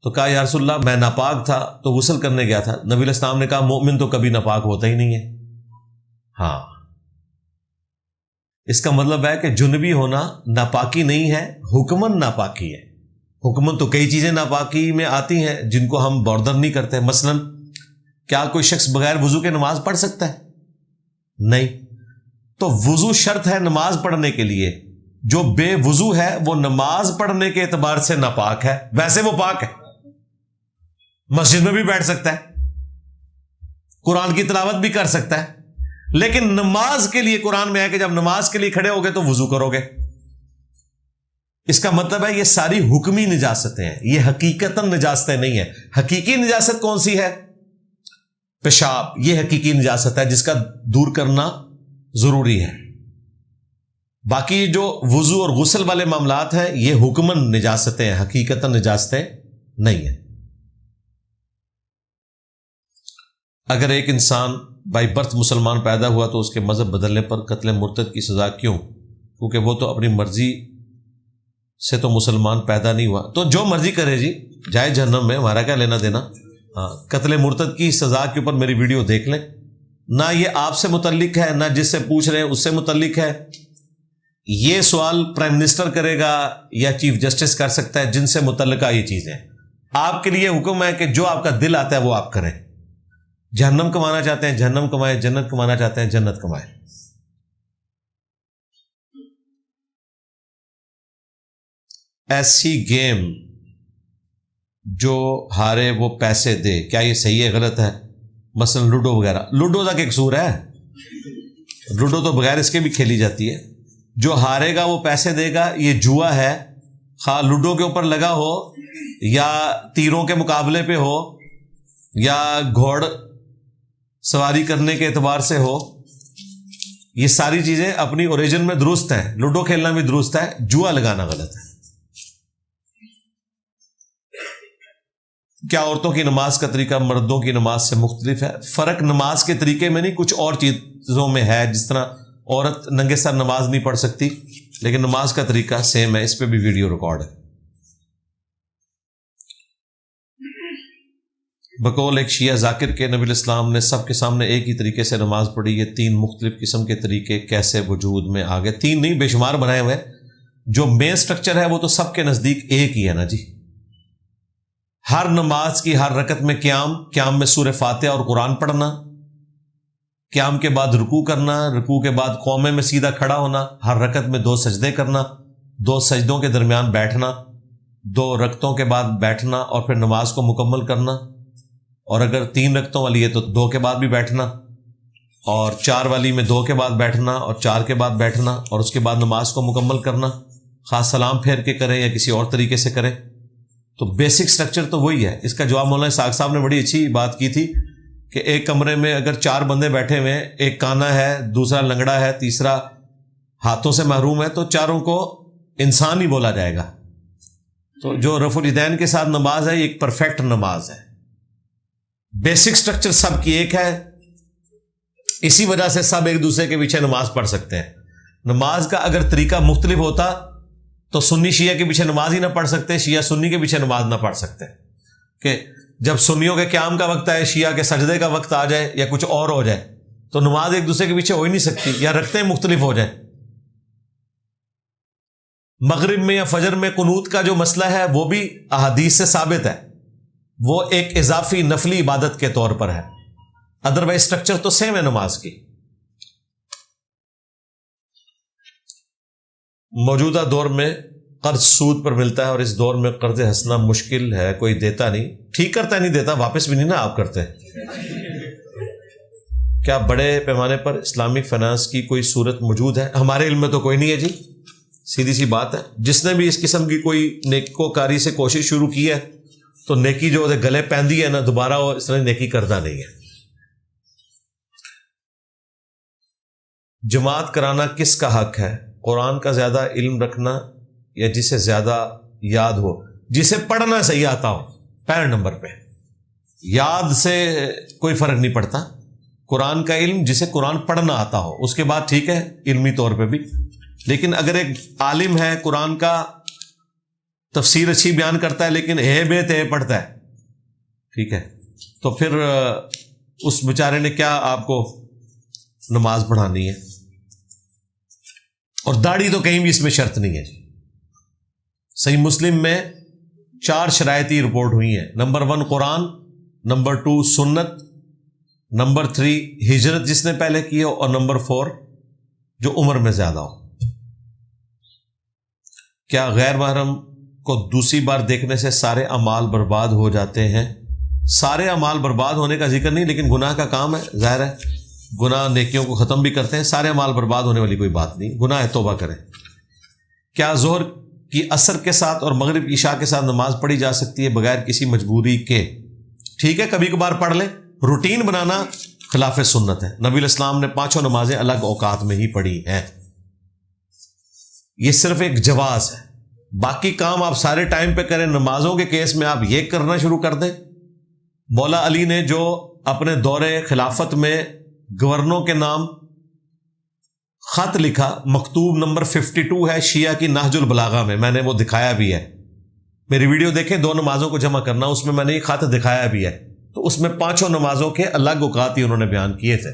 تو کہا یا رسول اللہ میں ناپاک تھا تو غسل کرنے گیا تھا. نبی علیہ السلام نے کہا مومن تو کبھی ناپاک ہوتا ہی نہیں ہے. ہاں، اس کا مطلب ہے کہ جنبی ہونا ناپاکی نہیں ہے، حکمن ناپاکی ہے. حکمن تو کئی چیزیں ناپاکی میں آتی ہیں جن کو ہم بردر نہیں کرتے. مثلا کیا کوئی شخص بغیر وضو کے نماز پڑھ سکتا ہے؟ نہیں. تو وضو شرط ہے نماز پڑھنے کے لیے. جو بے وضو ہے وہ نماز پڑھنے کے اعتبار سے ناپاک ہے، ویسے وہ پاک ہے، مسجد میں بھی بیٹھ سکتا ہے، قرآن کی تلاوت بھی کر سکتا ہے. لیکن نماز کے لیے قرآن میں ہے کہ جب نماز کے لیے کھڑے ہوگے تو وضو کرو گے. اس کا مطلب ہے یہ ساری حکمی نجاستیں ہیں، یہ حقیقتاً نجاستیں نہیں ہیں. حقیقی نجاست کون سی ہے؟ پیشاب. یہ حقیقی نجاست ہے جس کا دور کرنا ضروری ہے. باقی جو وضو اور غسل والے معاملات ہیں یہ حکمن نجاستیں ہیں، حقیقتاً نجاستیں نہیں ہیں. اگر ایک انسان بائی برتھ مسلمان پیدا ہوا تو اس کے مذہب بدلنے پر قتل مرتد کی سزا کیوں؟ کیونکہ وہ تو اپنی مرضی سے تو مسلمان پیدا نہیں ہوا، تو جو مرضی کرے جی، جائے جہنم میں، ہمارا کیا لینا دینا. ہاں، قتل مرتد کی سزا کے اوپر میری ویڈیو دیکھ لیں. نہ یہ آپ سے متعلق ہے، نہ جس سے پوچھ رہے ہیں اس سے متعلق ہے. یہ سوال پرائم منسٹر کرے گا یا چیف جسٹس کر سکتا ہے، جن سے متعلقہ یہ چیزیں. آپ کے لیے حکم ہے کہ جو آپ کا دل آتا ہے وہ آپ کریں. جہنم کمانا چاہتے ہیں جہنم کمائیں، جنت کمانا چاہتے ہیں جنت کمائیں. ایسی گیم جو ہارے وہ پیسے دے، کیا یہ صحیح ہے غلط ہے؟ مثلا لوڈو وغیرہ. لوڈو کا کیا قصور ہے؟ لوڈو تو بغیر اس کے بھی کھیلی جاتی ہے. جو ہارے گا وہ پیسے دے گا، یہ جوا ہے. خواہ لوڈو کے اوپر لگا ہو یا تیروں کے مقابلے پہ ہو یا گھوڑ سواری کرنے کے اعتبار سے ہو، یہ ساری چیزیں اپنی اوریجن میں درست ہیں. لوڈو کھیلنا بھی درست ہے، جوا لگانا غلط ہے. کیا عورتوں کی نماز کا طریقہ مردوں کی نماز سے مختلف ہے؟ فرق نماز کے طریقے میں نہیں، کچھ اور چیزوں میں ہے. جس طرح عورت ننگے سر نماز نہیں پڑھ سکتی، لیکن نماز کا طریقہ سیم ہے، اس پہ بھی ویڈیو ریکارڈ ہے۔ بقول ایک شیعہ ذاکر کے نبی الاسلام نے سب کے سامنے ایک ہی طریقے سے نماز پڑھی، یہ 3 مختلف قسم کے طریقے کیسے وجود میں آ گئے؟ 3 نہیں، بے شمار بنائے ہوئے، جو مین سٹرکچر ہے وہ تو سب کے نزدیک ایک ہی ہے نا جی۔ ہر نماز کی ہر رکعت میں قیام میں سورہ فاتحہ اور قرآن پڑھنا، قیام کے بعد رکوع کرنا، رکوع کے بعد قومے میں سیدھا کھڑا ہونا، ہر رکعت میں 2 سجدے کرنا، 2 سجدوں کے درمیان بیٹھنا، 2 رکعتوں کے بعد بیٹھنا اور پھر نماز کو مکمل کرنا، اور اگر 3 رکعتوں والی ہے تو 2 کے بعد بھی بیٹھنا، اور 4 والی میں 2 کے بعد بیٹھنا اور 4 کے بعد بیٹھنا، اور اس کے بعد نماز کو مکمل کرنا، خاص سلام پھیر کے کریں یا کسی اور طریقے سے کریں۔ تو بیسک سٹرکچر تو وہی ہے۔ اس کا جواب مولانا اسحاق صاحب نے بڑی اچھی بات کی تھی کہ ایک کمرے میں اگر 4 بندے بیٹھے ہوئے ہیں، ایک کانا ہے، دوسرا لنگڑا ہے، تیسرا ہاتھوں سے محروم ہے، تو چاروں کو انسان ہی بولا جائے گا۔ تو جو رفع الیدین کے ساتھ نماز ہے یہ ایک پرفیکٹ نماز ہے، بیسک سٹرکچر سب کی ایک ہے، اسی وجہ سے سب ایک دوسرے کے پیچھے نماز پڑھ سکتے ہیں۔ نماز کا اگر طریقہ مختلف ہوتا تو سنی شیعہ کے پیچھے نماز ہی نہ پڑھ سکتے، شیعہ سنی کے پیچھے نماز نہ پڑھ سکتے، کہ جب سنیوں کے قیام کا وقت آئے، شیعہ کے سجدے کا وقت آ جائے یا کچھ اور ہو جائے تو نماز ایک دوسرے کے پیچھے ہو ہی نہیں سکتی، یا رکھتے مختلف ہو جائیں۔ مغرب میں یا فجر میں قنوت کا جو مسئلہ ہے وہ بھی احادیث سے ثابت ہے، وہ ایک اضافی نفلی عبادت کے طور پر ہے، ادروائز سٹرکچر تو سیم ہے نماز کی۔ موجودہ دور میں قرض سود پر ملتا ہے، اور اس دور میں قرض ہنسنا مشکل ہے، کوئی دیتا نہیں، ٹھیک کرتا نہیں، دیتا واپس بھی نہیں نا آپ کرتے۔ کیا بڑے پیمانے پر اسلامک فائنانس کی کوئی صورت موجود ہے؟ ہمارے علم میں تو کوئی نہیں ہے جی، سیدھی سی بات ہے۔ جس نے بھی اس قسم کی کوئی نیکوکاری سے کوشش شروع کی ہے تو نیکی جو گلے پہندی ہے نا، دوبارہ وہ اس طرح نیکی کرتا نہیں ہے۔ جماعت کرانا کس کا حق ہے؟ قرآن کا زیادہ علم رکھنا یا جسے زیادہ یاد ہو؟ جسے پڑھنا صحیح آتا ہو، پہلے نمبر پہ۔ یاد سے کوئی فرق نہیں پڑتا، قرآن کا علم جسے قرآن پڑھنا آتا ہو، اس کے بعد ٹھیک ہے علمی طور پہ بھی، لیکن اگر ایک عالم ہے قرآن کا تفسیر اچھی بیان کرتا ہے لیکن اے بے تے پڑھتا ہے، ٹھیک ہے، تو پھر اس بیچارے نے کیا آپ کو نماز پڑھانی ہے؟ اور داڑھی تو کہیں بھی اس میں شرط نہیں ہے جی۔ صحیح مسلم میں 4 شرائطی رپورٹ ہوئی ہیں، نمبر 1 قرآن، نمبر 2 سنت، نمبر 3 ہجرت جس نے پہلے کی ہو، اور نمبر 4 جو عمر میں زیادہ ہو۔ کیا غیر محرم کو دوسری بار دیکھنے سے سارے اعمال برباد ہو جاتے ہیں؟ سارے اعمال برباد ہونے کا ذکر نہیں، لیکن گناہ کا کام ہے، ظاہر ہے گناہ نیکیوں کو ختم بھی کرتے ہیں، سارے اعمال برباد ہونے والی کوئی بات نہیں، گناہ ہے، توبہ کریں۔ کیا ظہر کی عصر کے ساتھ اور مغرب عشاء کے ساتھ نماز پڑھی جا سکتی ہے بغیر کسی مجبوری کے؟ ٹھیک ہے، کبھی کبھار پڑھ لیں، روٹین بنانا خلاف سنت ہے۔ نبی الاسلام نے 5 نمازیں الگ اوقات میں ہی پڑھی ہیں، یہ صرف ایک جواز ہے، باقی کام آپ سارے ٹائم پہ کریں۔ نمازوں کے کیس میں آپ یہ کرنا شروع کر دیں۔ مولا علی نے جو اپنے دور خلافت میں گورنروں کے نام خط لکھا، مکتوب نمبر 52 ہے شیعہ کی نہج البلاغہ میں نے وہ دکھایا بھی ہے، میری ویڈیو دیکھیں 2 نمازوں کو جمع کرنا، اس میں میں نے یہ خط دکھایا بھی ہے، تو اس میں 5 نمازوں کے الگ اوقات ہی انہوں نے بیان کیے تھے۔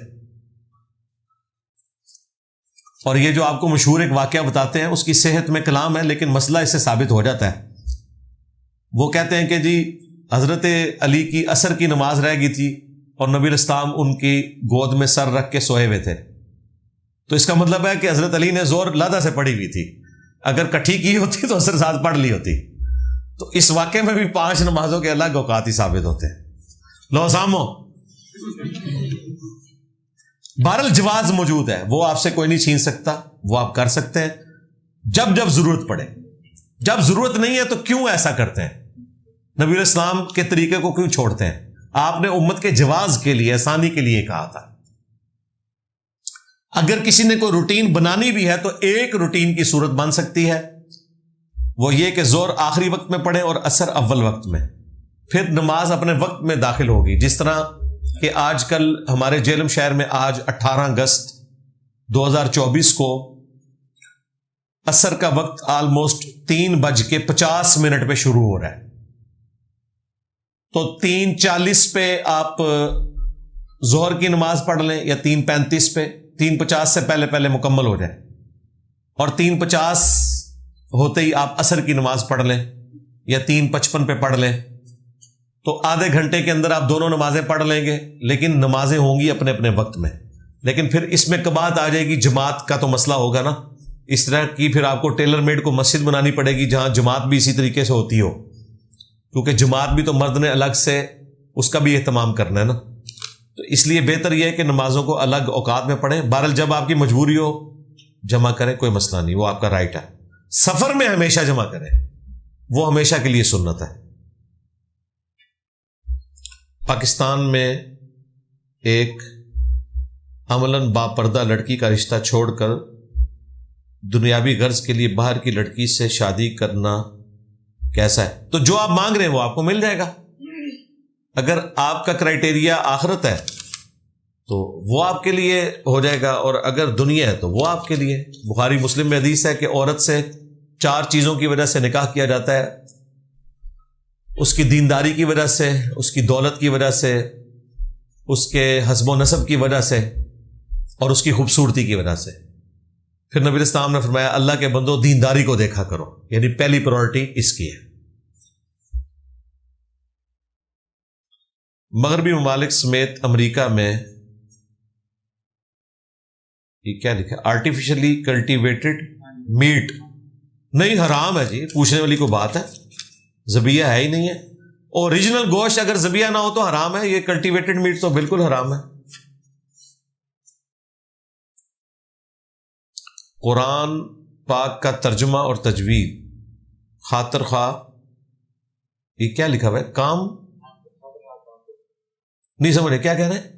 اور یہ جو آپ کو مشہور ایک واقعہ بتاتے ہیں اس کی صحت میں کلام ہے، لیکن مسئلہ اس سے ثابت ہو جاتا ہے۔ وہ کہتے ہیں کہ جی حضرت علی کی عصر کی نماز رہ گئی تھی اور نبی الاسلام ان کی گود میں سر رکھ کے سوئے ہوئے تھے، تو اس کا مطلب ہے کہ حضرت علی نے زور لادہ سے پڑھی ہوئی تھی، اگر کٹھی کی ہوتی تو عصر ساتھ پڑھ لی ہوتی۔ تو اس واقعے میں بھی 5 نمازوں کے الگ اوقات ہی ثابت ہوتے ہیں۔ لو سامو، بہرحال جواز موجود ہے، وہ آپ سے کوئی نہیں چھین سکتا، وہ آپ کر سکتے ہیں جب جب ضرورت پڑے۔ جب ضرورت نہیں ہے تو کیوں ایسا کرتے ہیں؟ نبی الاسلام کے طریقے کو کیوں چھوڑتے ہیں؟ آپ نے امت کے جواز کے لیے، آسانی کے لیے کہا تھا۔ اگر کسی نے کوئی روٹین بنانی بھی ہے تو ایک روٹین کی صورت بن سکتی ہے، وہ یہ کہ ظہر آخری وقت میں پڑھیں اور عصر اول وقت میں، پھر نماز اپنے وقت میں داخل ہوگی۔ جس طرح کہ آج کل ہمارے جیلم شہر میں آج 18 اگست 2024 کو عصر کا وقت آلموسٹ 3:50 پہ شروع ہو رہا ہے، تو 3:40 پہ آپ ظہر کی نماز پڑھ لیں، یا 3:35 پہ، 3:50 سے پہلے پہلے مکمل ہو جائے، اور 3:50 ہوتے ہی آپ عصر کی نماز پڑھ لیں، یا 3:55 پہ پڑھ لیں، تو آدھے گھنٹے کے اندر آپ دونوں نمازیں پڑھ لیں گے، لیکن نمازیں ہوں گی اپنے اپنے وقت میں۔ لیکن پھر اس میں کبات آ جائے گی، جماعت کا تو مسئلہ ہوگا نا، اس طرح کی پھر آپ کو ٹیلر میڈ کو مسجد بنانی پڑے گی جہاں جماعت بھی اسی طریقے سے ہوتی ہو، کیونکہ جماعت بھی تو مرد نے الگ سے اس کا بھی اہتمام کرنا ہے نا۔ تو اس لیے بہتر یہ ہے کہ نمازوں کو الگ اوقات میں پڑھیں۔ بہرحال جب آپ کی مجبوری ہو جمع کریں، کوئی مسئلہ نہیں، وہ آپ کا رائٹ ہے۔ سفر میں ہمیشہ جمع کریں، وہ ہمیشہ کے لیے سنت ہے۔ پاکستان میں ایک عملاً باپردہ لڑکی کا رشتہ چھوڑ کر دنیاوی غرض کے لیے باہر کی لڑکی سے شادی کرنا کیسا ہے؟ تو جو آپ مانگ رہے ہیں وہ آپ کو مل جائے گا۔ اگر آپ کا کرائٹیریا آخرت ہے تو وہ آپ کے لیے ہو جائے گا، اور اگر دنیا ہے تو وہ آپ کے لیے۔ بخاری مسلم میں حدیث ہے کہ عورت سے 4 چیزوں کی وجہ سے نکاح کیا جاتا ہے، اس کی دینداری کی وجہ سے، اس کی دولت کی وجہ سے، اس کے حسب و نسب کی وجہ سے، اور اس کی خوبصورتی کی وجہ سے۔ پھر نبی اسلام نے فرمایا اللہ کے بندو دینداری کو دیکھا کرو، یعنی پہلی پرائورٹی اس کی ہے۔ مغربی ممالک سمیت امریکہ میں یہ کیا لکھا ہے؟ آرٹیفیشلی کلٹیویٹڈ میٹ نہیں، حرام ہے جی، پوچھنے والی کوئی بات ہے؟ ذبیحہ ہے ہی نہیں ہے۔ اوریجنل گوشت اگر ذبیحہ نہ ہو تو حرام ہے، یہ کلٹیویٹڈ میٹ تو بالکل حرام ہے۔ قرآن پاک کا ترجمہ اور تجوید خاطر خواہ، یہ کیا لکھا ہوا ہے؟ کام نہیں سمجھ رہے کیا کہہ رہے ہیں؟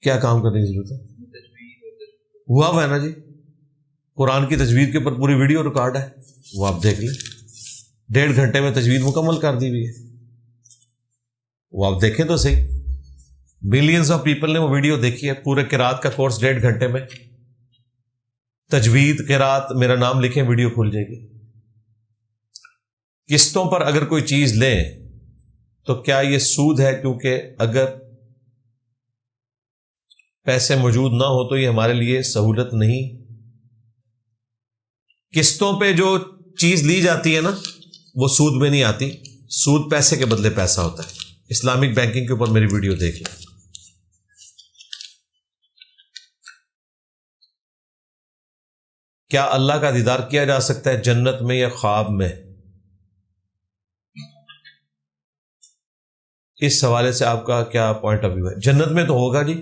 کیا کام کرنے کی ضرورت ہے؟ ہوا ہوا ہے نا جی، قرآن کی تجوید کے اوپر پوری ویڈیو ریکارڈ ہے، وہ آپ دیکھ لیں، 1.5 گھنٹے میں تجوید مکمل کر دی ہوئی ہے، وہ آپ دیکھیں تو صحیح۔ ملینز آف پیپل نے وہ ویڈیو دیکھی ہے، پورے قرات کا کورس 1.5 گھنٹے میں، تجوید قرات میرا نام لکھیں ویڈیو کھل جائے گی۔ قسطوں پر اگر کوئی چیز لیں تو کیا یہ سود ہے؟ کیونکہ اگر پیسے موجود نہ ہو تو یہ ہمارے لیے سہولت نہیں۔ قسطوں پہ جو چیز لی جاتی ہے نا وہ سود میں نہیں آتی، سود پیسے کے بدلے پیسہ ہوتا ہے۔ اسلامک بینکنگ کے اوپر میری ویڈیو دیکھ لیں۔ کیا اللہ کا دیدار کیا جا سکتا ہے جنت میں یا خواب میں؟ اس حوالے سے آپ کا کیا پوائنٹ آف ویو ہے؟ جنت میں تو ہوگا جی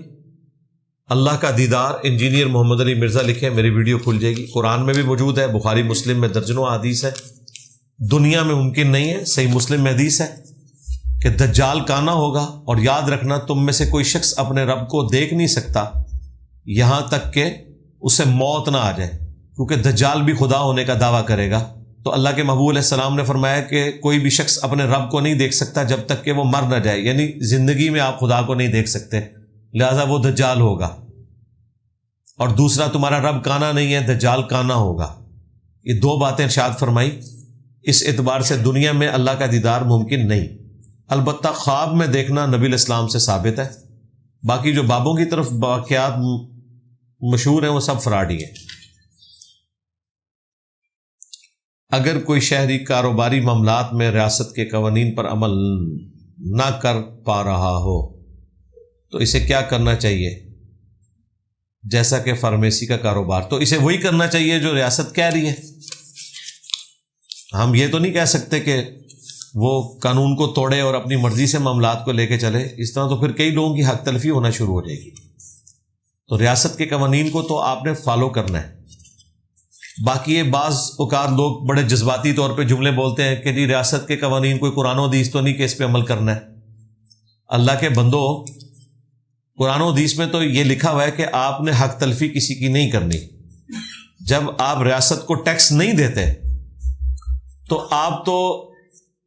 اللہ کا دیدار۔ انجینئر محمد علی مرزا لکھیں، میری ویڈیو کھل جائے گی۔ قرآن میں بھی موجود ہے، بخاری مسلم میں درجنوں حدیث ہے۔ دنیا میں ممکن نہیں ہے، صحیح مسلم میں حدیث ہے کہ دجال کانا ہوگا، اور یاد رکھنا تم میں سے کوئی شخص اپنے رب کو دیکھ نہیں سکتا یہاں تک کہ اسے موت نہ آ جائے، کیونکہ دجال بھی خدا ہونے کا دعویٰ کرے گا۔ تو اللہ کے محبوب علیہ السلام نے فرمایا کہ کوئی بھی شخص اپنے رب کو نہیں دیکھ سکتا جب تک کہ وہ مر نہ جائے، یعنی زندگی میں آپ خدا کو نہیں دیکھ سکتے، لہذا وہ دجال ہوگا۔ اور دوسرا تمہارا رب کانا نہیں ہے، دجال کانا ہوگا۔ یہ 2 باتیں ارشاد فرمائی، اس اعتبار سے دنیا میں اللہ کا دیدار ممکن نہیں۔ البتہ خواب میں دیکھنا نبی علیہ السلام سے ثابت ہے، باقی جو بابوں کی طرف واقعات مشہور ہیں وہ سب فراڈ ہی ہیں۔ اگر کوئی شہری کاروباری معاملات میں ریاست کے قوانین پر عمل نہ کر پا رہا ہو تو اسے کیا کرنا چاہیے؟ جیسا کہ فارمیسی کا کاروبار، تو اسے وہی کرنا چاہیے جو ریاست کہہ رہی ہے۔ ہم یہ تو نہیں کہہ سکتے کہ وہ قانون کو توڑے اور اپنی مرضی سے معاملات کو لے کے چلے، اس طرح تو پھر کئی لوگوں کی حق تلفی ہونا شروع ہو جائے گی۔ تو ریاست کے قوانین کو تو آپ نے فالو کرنا ہے۔ باقی یہ بعض اوقات لوگ بڑے جذباتی طور پہ جملے بولتے ہیں کہ جی ریاست کے قوانین کوئی قرآن و حدیث تو نہیں کہ اس پہ عمل کرنا ہے۔ اللہ کے بندو، قرآن و حدیث میں تو یہ لکھا ہوا ہے کہ آپ نے حق تلفی کسی کی نہیں کرنی۔ جب آپ ریاست کو ٹیکس نہیں دیتے تو آپ تو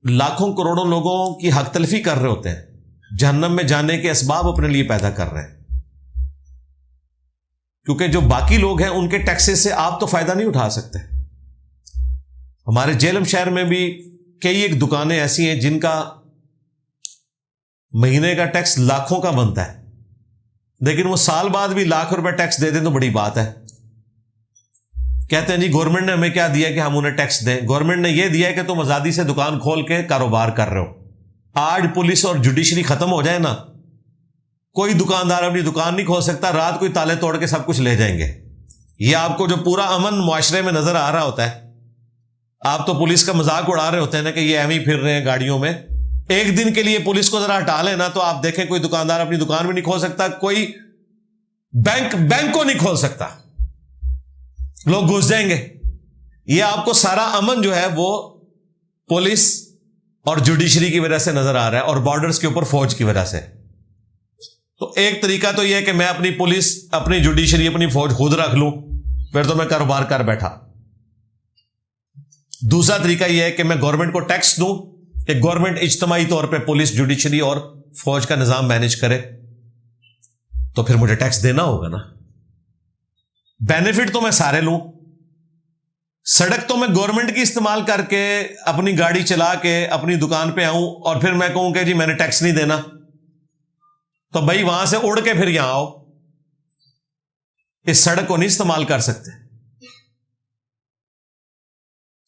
لاکھوں کروڑوں لوگوں کی حق تلفی کر رہے ہوتے ہیں۔ جہنم میں جانے کے اسباب اپنے لیے پیدا کر رہے ہیں، کیونکہ جو باقی لوگ ہیں ان کے ٹیکسز سے آپ تو فائدہ نہیں اٹھا سکتے۔ ہمارے جہلم شہر میں بھی کئی ایک دکانیں ایسی ہیں جن کا مہینے کا ٹیکس لاکھوں کا بنتا ہے، لیکن وہ سال بعد بھی لاکھ روپے ٹیکس دے دیں تو بڑی بات ہے۔ کہتے ہیں جی گورنمنٹ نے ہمیں کیا دیا کہ ہم انہیں ٹیکس دیں؟ گورنمنٹ نے یہ دیا کہ تم آزادی سے دکان کھول کے کاروبار کر رہے ہو۔ آج پولیس اور جوڈیشری ختم ہو جائے نا، کوئی دکاندار اپنی دکان نہیں کھول سکتا، رات کوئی تالے توڑ کے سب کچھ لے جائیں گے۔ یہ آپ کو جو پورا امن معاشرے میں نظر آ رہا ہوتا ہے، آپ تو پولیس کا مذاق اڑا رہے ہوتے ہیں نا کہ یہ ایویں پھر رہے ہیں گاڑیوں میں، ایک دن کے لیے پولیس کو ذرا ہٹا لینا تو آپ دیکھیں کوئی دکاندار اپنی دکان بھی نہیں کھول سکتا، کوئی بینک کو نہیں کھول سکتا، لوگ گھس جائیں گے۔ یہ آپ کو سارا امن جو ہے وہ پولیس اور جوڈیشری کی وجہ سے نظر آ رہا ہے، اور بارڈرز کے اوپر فوج کی وجہ سے۔ تو ایک طریقہ تو یہ ہے کہ میں اپنی پولیس، اپنی جوڈیشری، اپنی فوج خود رکھ لوں، پھر تو میں کاروبار کر بیٹھا۔ دوسرا طریقہ یہ ہے کہ میں گورنمنٹ کو ٹیکس دوں، کہ گورنمنٹ اجتماعی طور پہ پولیس، جوڈیشری اور فوج کا نظام مینج کرے، تو پھر مجھے ٹیکس دینا ہوگا نا۔ بینیفٹ تو میں سارے لوں، سڑک تو میں گورنمنٹ کی استعمال کر کے اپنی گاڑی چلا کے اپنی دکان پہ آؤں اور پھر میں کہوں کہ جی میں نے ٹیکس نہیں دینا، تو بھائی وہاں سے اڑ کے پھر یہاں آؤ، اس سڑک کو نہیں استعمال کر سکتے۔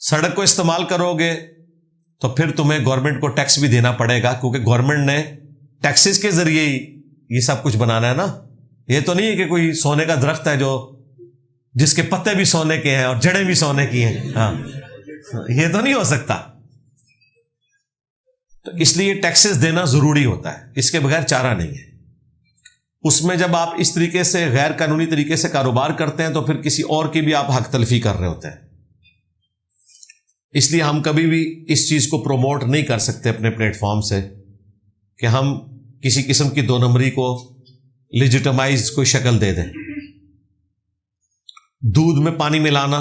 سڑک کو استعمال کرو گے تو پھر تمہیں گورنمنٹ کو ٹیکس بھی دینا پڑے گا، کیونکہ گورنمنٹ نے ٹیکسز کے ذریعے ہی یہ سب کچھ بنانا ہے نا۔ یہ تو نہیں ہے کہ کوئی سونے کا درخت ہے جو جس کے پتے بھی سونے کے ہیں اور جڑیں بھی سونے کی ہیں، ہاں یہ تو نہیں ہو سکتا۔ تو اس لیے ٹیکسز دینا ضروری ہوتا ہے، اس کے بغیر چارہ نہیں ہے۔ اس میں جب آپ اس طریقے سے غیر قانونی طریقے سے کاروبار کرتے ہیں تو پھر کسی اور کی بھی آپ حق تلفی کر رہے ہوتے ہیں۔ اس لیے ہم کبھی بھی اس چیز کو پروموٹ نہیں کر سکتے اپنے پلیٹ فارم سے کہ ہم کسی قسم کی دو نمبری کو لیجیٹمائز کوئی شکل دے دیں۔ دودھ میں پانی ملانا،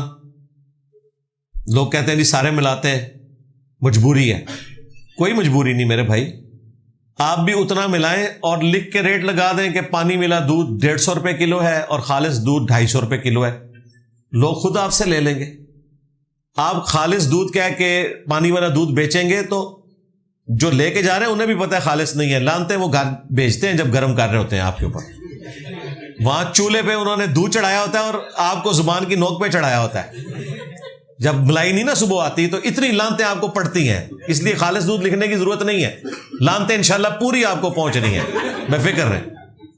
لوگ کہتے ہیں جی سارے ملاتے ہیں، مجبوری ہے۔ کوئی مجبوری نہیں میرے بھائی، آپ بھی اتنا ملائیں اور لکھ کے ریٹ لگا دیں کہ پانی ملا دودھ 150 روپے کلو ہے اور خالص دودھ 250 روپے کلو ہے، لوگ خود آپ سے لے لیں گے۔ آپ خالص دودھ کہہ کے پانی والا دودھ بیچیں گے تو جو لے کے جا رہے ہیں انہیں بھی پتہ ہے خالص نہیں ہے، لانتے ہیں وہ بیچتے ہیں جب گرم کر رہے ہوتے ہیں آپ کے اوپر۔ وہاں چولہے پہ انہوں نے دودھ چڑھایا ہوتا ہے اور آپ کو زبان کی نوک پہ چڑھایا ہوتا ہے، جب ملائی نہیں نا صبح آتی تو اتنی لانتیں آپ کو پڑتی ہیں۔ اس لیے خالص دودھ لکھنے کی ضرورت نہیں ہے، لانتیں انشاءاللہ پوری آپ کو پہنچنی ہے، بے فکر رہیں۔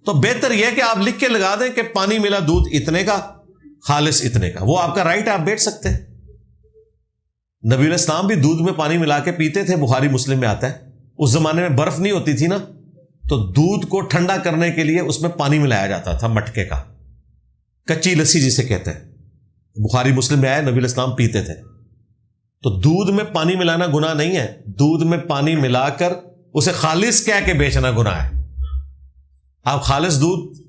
تو بہتر یہ ہے کہ آپ لکھ کے لگا دیں کہ پانی ملا دودھ اتنے کا، خالص اتنے کا، وہ آپ کا رائٹ ہے، آپ بیچ سکتے ہیں۔ نبی علیہ السلام بھی دودھ میں پانی ملا کے پیتے تھے، بخاری مسلم میں آتا ہے۔ اس زمانے میں برف نہیں ہوتی تھی نا، تو دودھ کو ٹھنڈا کرنے کے لیے اس میں پانی ملایا جاتا تھا، مٹکے کا، کچی لسی جسے کہتے ہیں، بخاری مسلم میں آیا، نبی علیہ السلام پیتے تھے۔ تو دودھ میں پانی ملانا گناہ نہیں ہے، دودھ میں پانی ملا کر اسے خالص کہہ کے بیچنا گناہ ہے۔ آپ خالص دودھ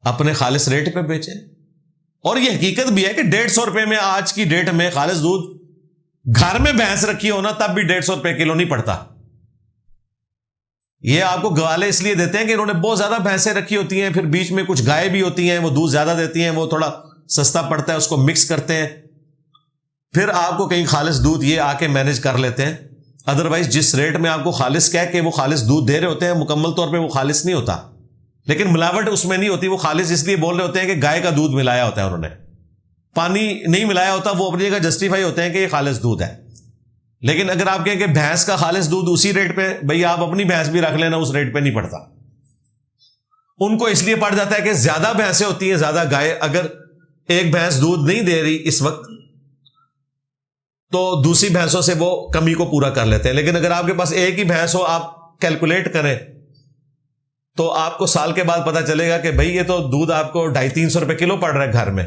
اپنے خالص ریٹ پہ بیچیں، اور یہ حقیقت بھی ہے کہ 150 روپے میں آج کی ڈیٹ میں خالص دودھ، گھر میں بھینس رکھی ہونا تب بھی 150 روپے کلو نہیں پڑتا۔ یہ آپ کو گوالے اس لیے دیتے ہیں کہ انہوں نے بہت زیادہ بھینسیں رکھی ہوتی ہیں، پھر بیچ میں کچھ گائے بھی ہوتی ہیں، وہ دودھ زیادہ دیتی ہیں، وہ تھوڑا سستا پڑتا ہے، اس کو مکس کرتے ہیں، پھر آپ کو کہیں خالص دودھ یہ آ کے مینج کر لیتے ہیں۔ ادروائز جس ریٹ میں آپ کو خالص کہہ کے وہ خالص دودھ دے رہے ہوتے ہیں، مکمل طور پہ وہ خالص نہیں ہوتا، لیکن ملاوٹ اس میں نہیں ہوتی، وہ خالص اس لیے بول رہے ہوتے ہیں کہ گائے کا دودھ ملایا ہوتا ہے، انہوں نے پانی نہیں ملایا ہوتا، وہ اپنی جگہ جسٹیفائی ہوتے ہیں کہ یہ خالص دودھ ہے۔ لیکن اگر آپ کہیں کہ بھینس کا خالص دودھ اسی ریٹ پہ، بھئی آپ اپنی بھینس بھی رکھ لینا، اس ریٹ پہ نہیں پڑتا۔ ان کو اس لیے پڑ جاتا ہے کہ زیادہ بھینسیں ہوتی ہیں، زیادہ گائے، اگر ایک بھینس دودھ نہیں دے رہی اس وقت تو دوسری بھینسوں سے وہ کمی کو پورا کر لیتے ہیں۔ لیکن اگر آپ کے پاس ایک ہی بھینس ہو، آپ کیلکولیٹ کریں تو آپ کو سال کے بعد پتا چلے گا کہ بھئی یہ تو دودھ آپ کو 250-300 روپے کلو پڑ رہا ہے گھر میں،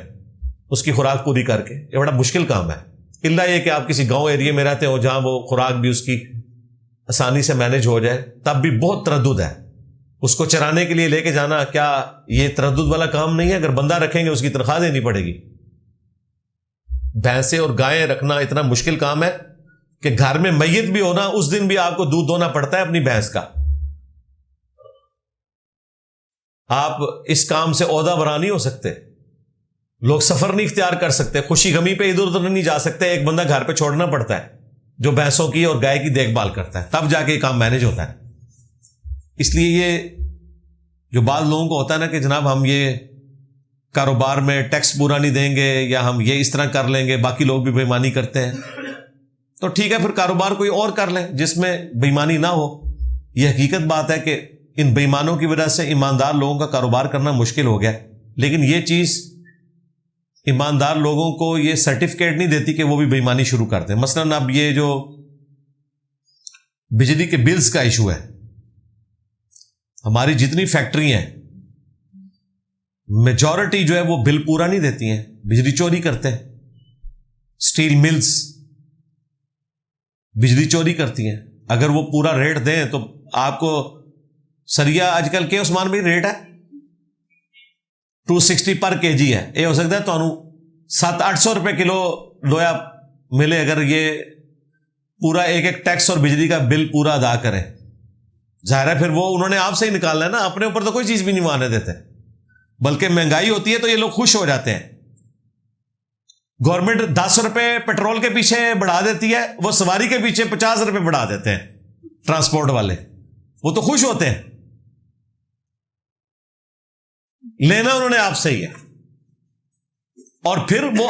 اس کی خوراک پوری کر کے۔ یہ بڑا مشکل کام ہے، الا یہ کہ آپ کسی گاؤں ایریے میں رہتے ہو جہاں وہ خوراک بھی اس کی آسانی سے مینج ہو جائے، تب بھی بہت تردد ہے۔ اس کو چرانے کے لیے لے کے جانا کیا یہ تردد والا کام نہیں ہے؟ اگر بندہ رکھیں گے اس کی تنخواہ دینی پڑے گی۔ بھینسیں اور گائیں رکھنا اتنا مشکل کام ہے کہ گھر میں میت بھی ہونا اس دن بھی آپ کو دودھ دونا پڑتا ہے اپنی بھینس کا، آپ اس کام سے عہدہ برا نہیں ہو سکتے، لوگ سفر نہیں اختیار کر سکتے، خوشی غمی پہ ادھر ادھر نہیں جا سکتے، ایک بندہ گھر پہ چھوڑنا پڑتا ہے جو بھینسوں کی اور گائے کی دیکھ بھال کرتا ہے، تب جا کے یہ کام مینج ہوتا ہے۔ اس لیے یہ جو بعض لوگوں کو ہوتا ہے نا کہ جناب ہم یہ کاروبار میں ٹیکس پورا نہیں دیں گے یا ہم یہ اس طرح کر لیں گے، باقی لوگ بھی بے ایمانی کرتے ہیں، تو ٹھیک ہے پھر کاروبار کوئی اور کر لیں جس میں بے ایمانی نہ ہو۔ یہ حقیقت بات ہے کہ ان بے ایمانوں کی وجہ سے ایماندار لوگوں کا کاروبار کرنا مشکل ہو گیا، لیکن یہ چیز ایماندار لوگوں کو یہ سرٹیفکیٹ نہیں دیتی کہ وہ بھی بے ایمانی شروع کر دیں۔ مثلاً اب یہ جو بجلی کے بلز کا ایشو ہے، ہماری جتنی فیکٹری ہیں میجورٹی جو ہے وہ بل پورا نہیں دیتی ہیں، بجلی چوری کرتے ہیں، سٹیل ملز بجلی چوری کرتی ہیں۔ اگر وہ پورا ریٹ دیں تو آپ کو سریا آج کل کے عثمان بھائی ریٹ ہے 260 پر کے جی ہے، یہ ہو سکتا ہے تو 700-800 روپے کلو لویا ملے اگر یہ پورا ایک ایک ٹیکس اور بجلی کا بل پورا ادا کریں۔ ظاہر ہے پھر وہ انہوں نے آپ سے ہی نکالنا ہے نا، اپنے اوپر تو کوئی چیز بھی نہیں ماننے دیتے، بلکہ مہنگائی ہوتی ہے تو یہ لوگ خوش ہو جاتے ہیں۔ گورنمنٹ 10 روپے پیٹرول کے پیچھے بڑھا دیتی ہے، وہ سواری کے پیچھے 50 روپے بڑھا دیتے ہیں ٹرانسپورٹ والے، وہ تو خوش ہوتے ہیں، لینا انہوں نے آپ سے ہی ہے۔ اور پھر وہ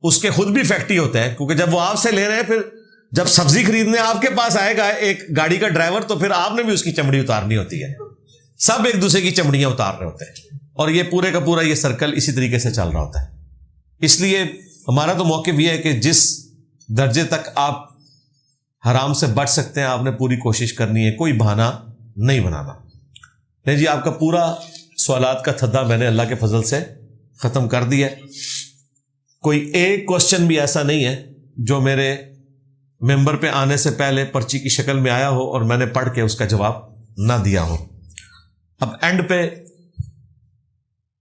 اس کے خود بھی فیکٹری ہوتے ہیں، کیونکہ جب وہ آپ سے لے رہے ہیں، پھر جب سبزی خریدنے آپ کے پاس آئے گا ایک گاڑی کا ڈرائیور، تو پھر آپ نے بھی اس کی چمڑی اتارنی ہوتی ہے، سب ایک دوسرے کی چمڑیاں اتار رہے ہوتے ہیں، اور یہ پورے کا پورا یہ سرکل اسی طریقے سے چل رہا ہوتا ہے۔ اس لیے ہمارا تو موقف یہ ہے کہ جس درجے تک آپ حرام سے بچ سکتے ہیں آپ نے پوری کوشش کرنی ہے، کوئی بہانہ نہیں بنانا۔ نہیں جی، آپ کا پورا سوالات کا تھدا میں نے اللہ کے فضل سے ختم کر دیا۔ کوئی ایک کوشچن بھی ایسا نہیں ہے جو میرے ممبر پہ آنے سے پہلے پرچی کی شکل میں آیا ہو اور میں نے پڑھ کے اس کا جواب نہ دیا ہو۔ اب اینڈ پہ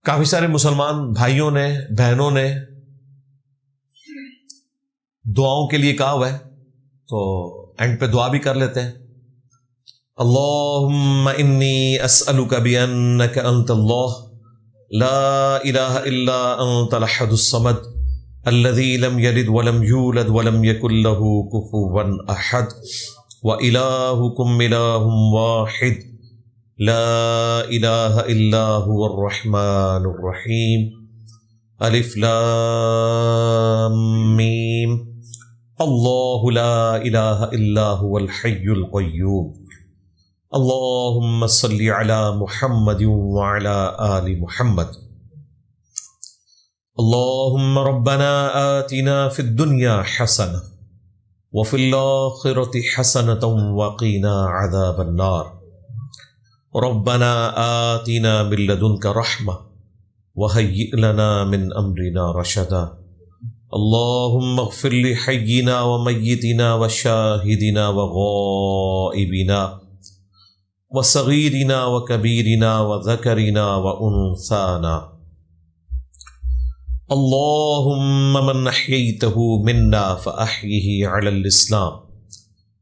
کافی سارے مسلمان بھائیوں نے بہنوں نے دعاؤں کے لیے کہا ہوا ہے، تو اینڈ پہ دعا بھی کر لیتے ہیں۔ اللہم انی اسألک بانک انت اللہ لا الہ الا انت الاحد الصمد الذی لم یلد ولم یولد ولم یکن لہ کفوا احد وإلہکم الہ واحد لا الہ الا هو الرحمن الرحیم الف لام میم اللہ لا الہ الا هو الحی القیوم اللہم صلی علی محمد وعلی آل محمد اللہم ربنا آتنا فی الدنیا حسنہ وفی الآخرۃ حسنۃ وقنا عذاب النار ربنا آتنا من لدنک رحمہ وہیئ لنا من امرنا رشدا اللہم اغفر لحینا ومیتنا وشاہدنا وغائبنا وصغیرنا وکبیرنا وذکرنا وانثانا اللہم من احییتہ منا فاحیہ علی الاسلام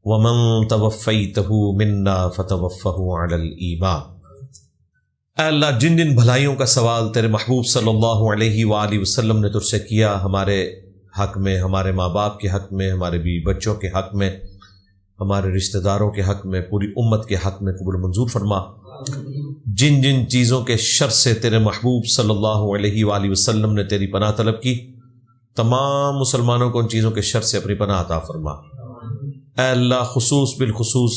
ومن توفیتہ منا فتوفہ علی الایمان۔ اے اللہ، جن جن بھلائیوں کا سوال تیرے محبوب صلی اللہ علیہ وآلہ وسلم نے تجھ سے کیا، ہمارے حق میں، ہمارے ماں باپ کے حق میں، ہمارے بیوی بچوں کے حق میں، ہمارے رشتہ داروں کے حق میں، پوری امت کے حق میں قبول منظور فرما۔ جن جن چیزوں کے شر سے تیرے محبوب صلی اللہ علیہ وآلہ وسلم نے تیری پناہ طلب کی، تمام مسلمانوں کو ان چیزوں کے شر سے اپنی پناہ عطا فرما۔ اے اللہ، خصوص بالخصوص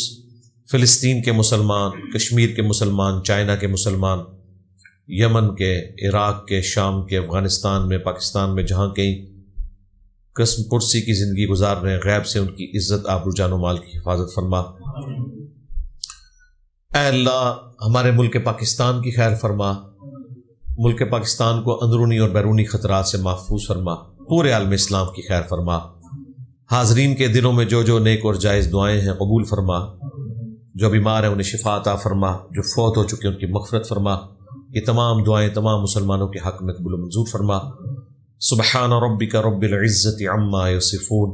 فلسطین کے مسلمان، کشمیر کے مسلمان، چائنا کے مسلمان، یمن کے، عراق کے، شام کے، افغانستان میں، پاکستان میں، جہاں کہیں قسم پرسی کی زندگی گزار رہے ہیں، غیب سے ان کی عزت، آبرو، جان و مال کی حفاظت فرما۔ اے اللہ، ہمارے ملک پاکستان کی خیر فرما، ملک پاکستان کو اندرونی اور بیرونی خطرات سے محفوظ فرما، پورے عالم اسلام کی خیر فرما۔ حاضرین کے دلوں میں جو جو نیک اور جائز دعائیں ہیں قبول فرما، جو بیمار ہیں انہیں شفا عطا فرما، جو فوت ہو چکے ان کی مغفرت فرما۔ یہ تمام دعائیں تمام مسلمانوں کے حق میں قبول و منظور فرما۔ سبحان ربک رب العزت عما یصفون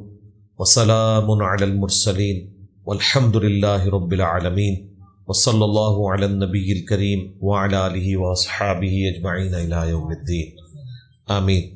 وسلام علی المرسلین والحمد للہ رب العالمین۔ وصلی اللہ علی النبی الکریم وعلی آلہ واصحابہ اجمعین الی یوم الدین، آمین۔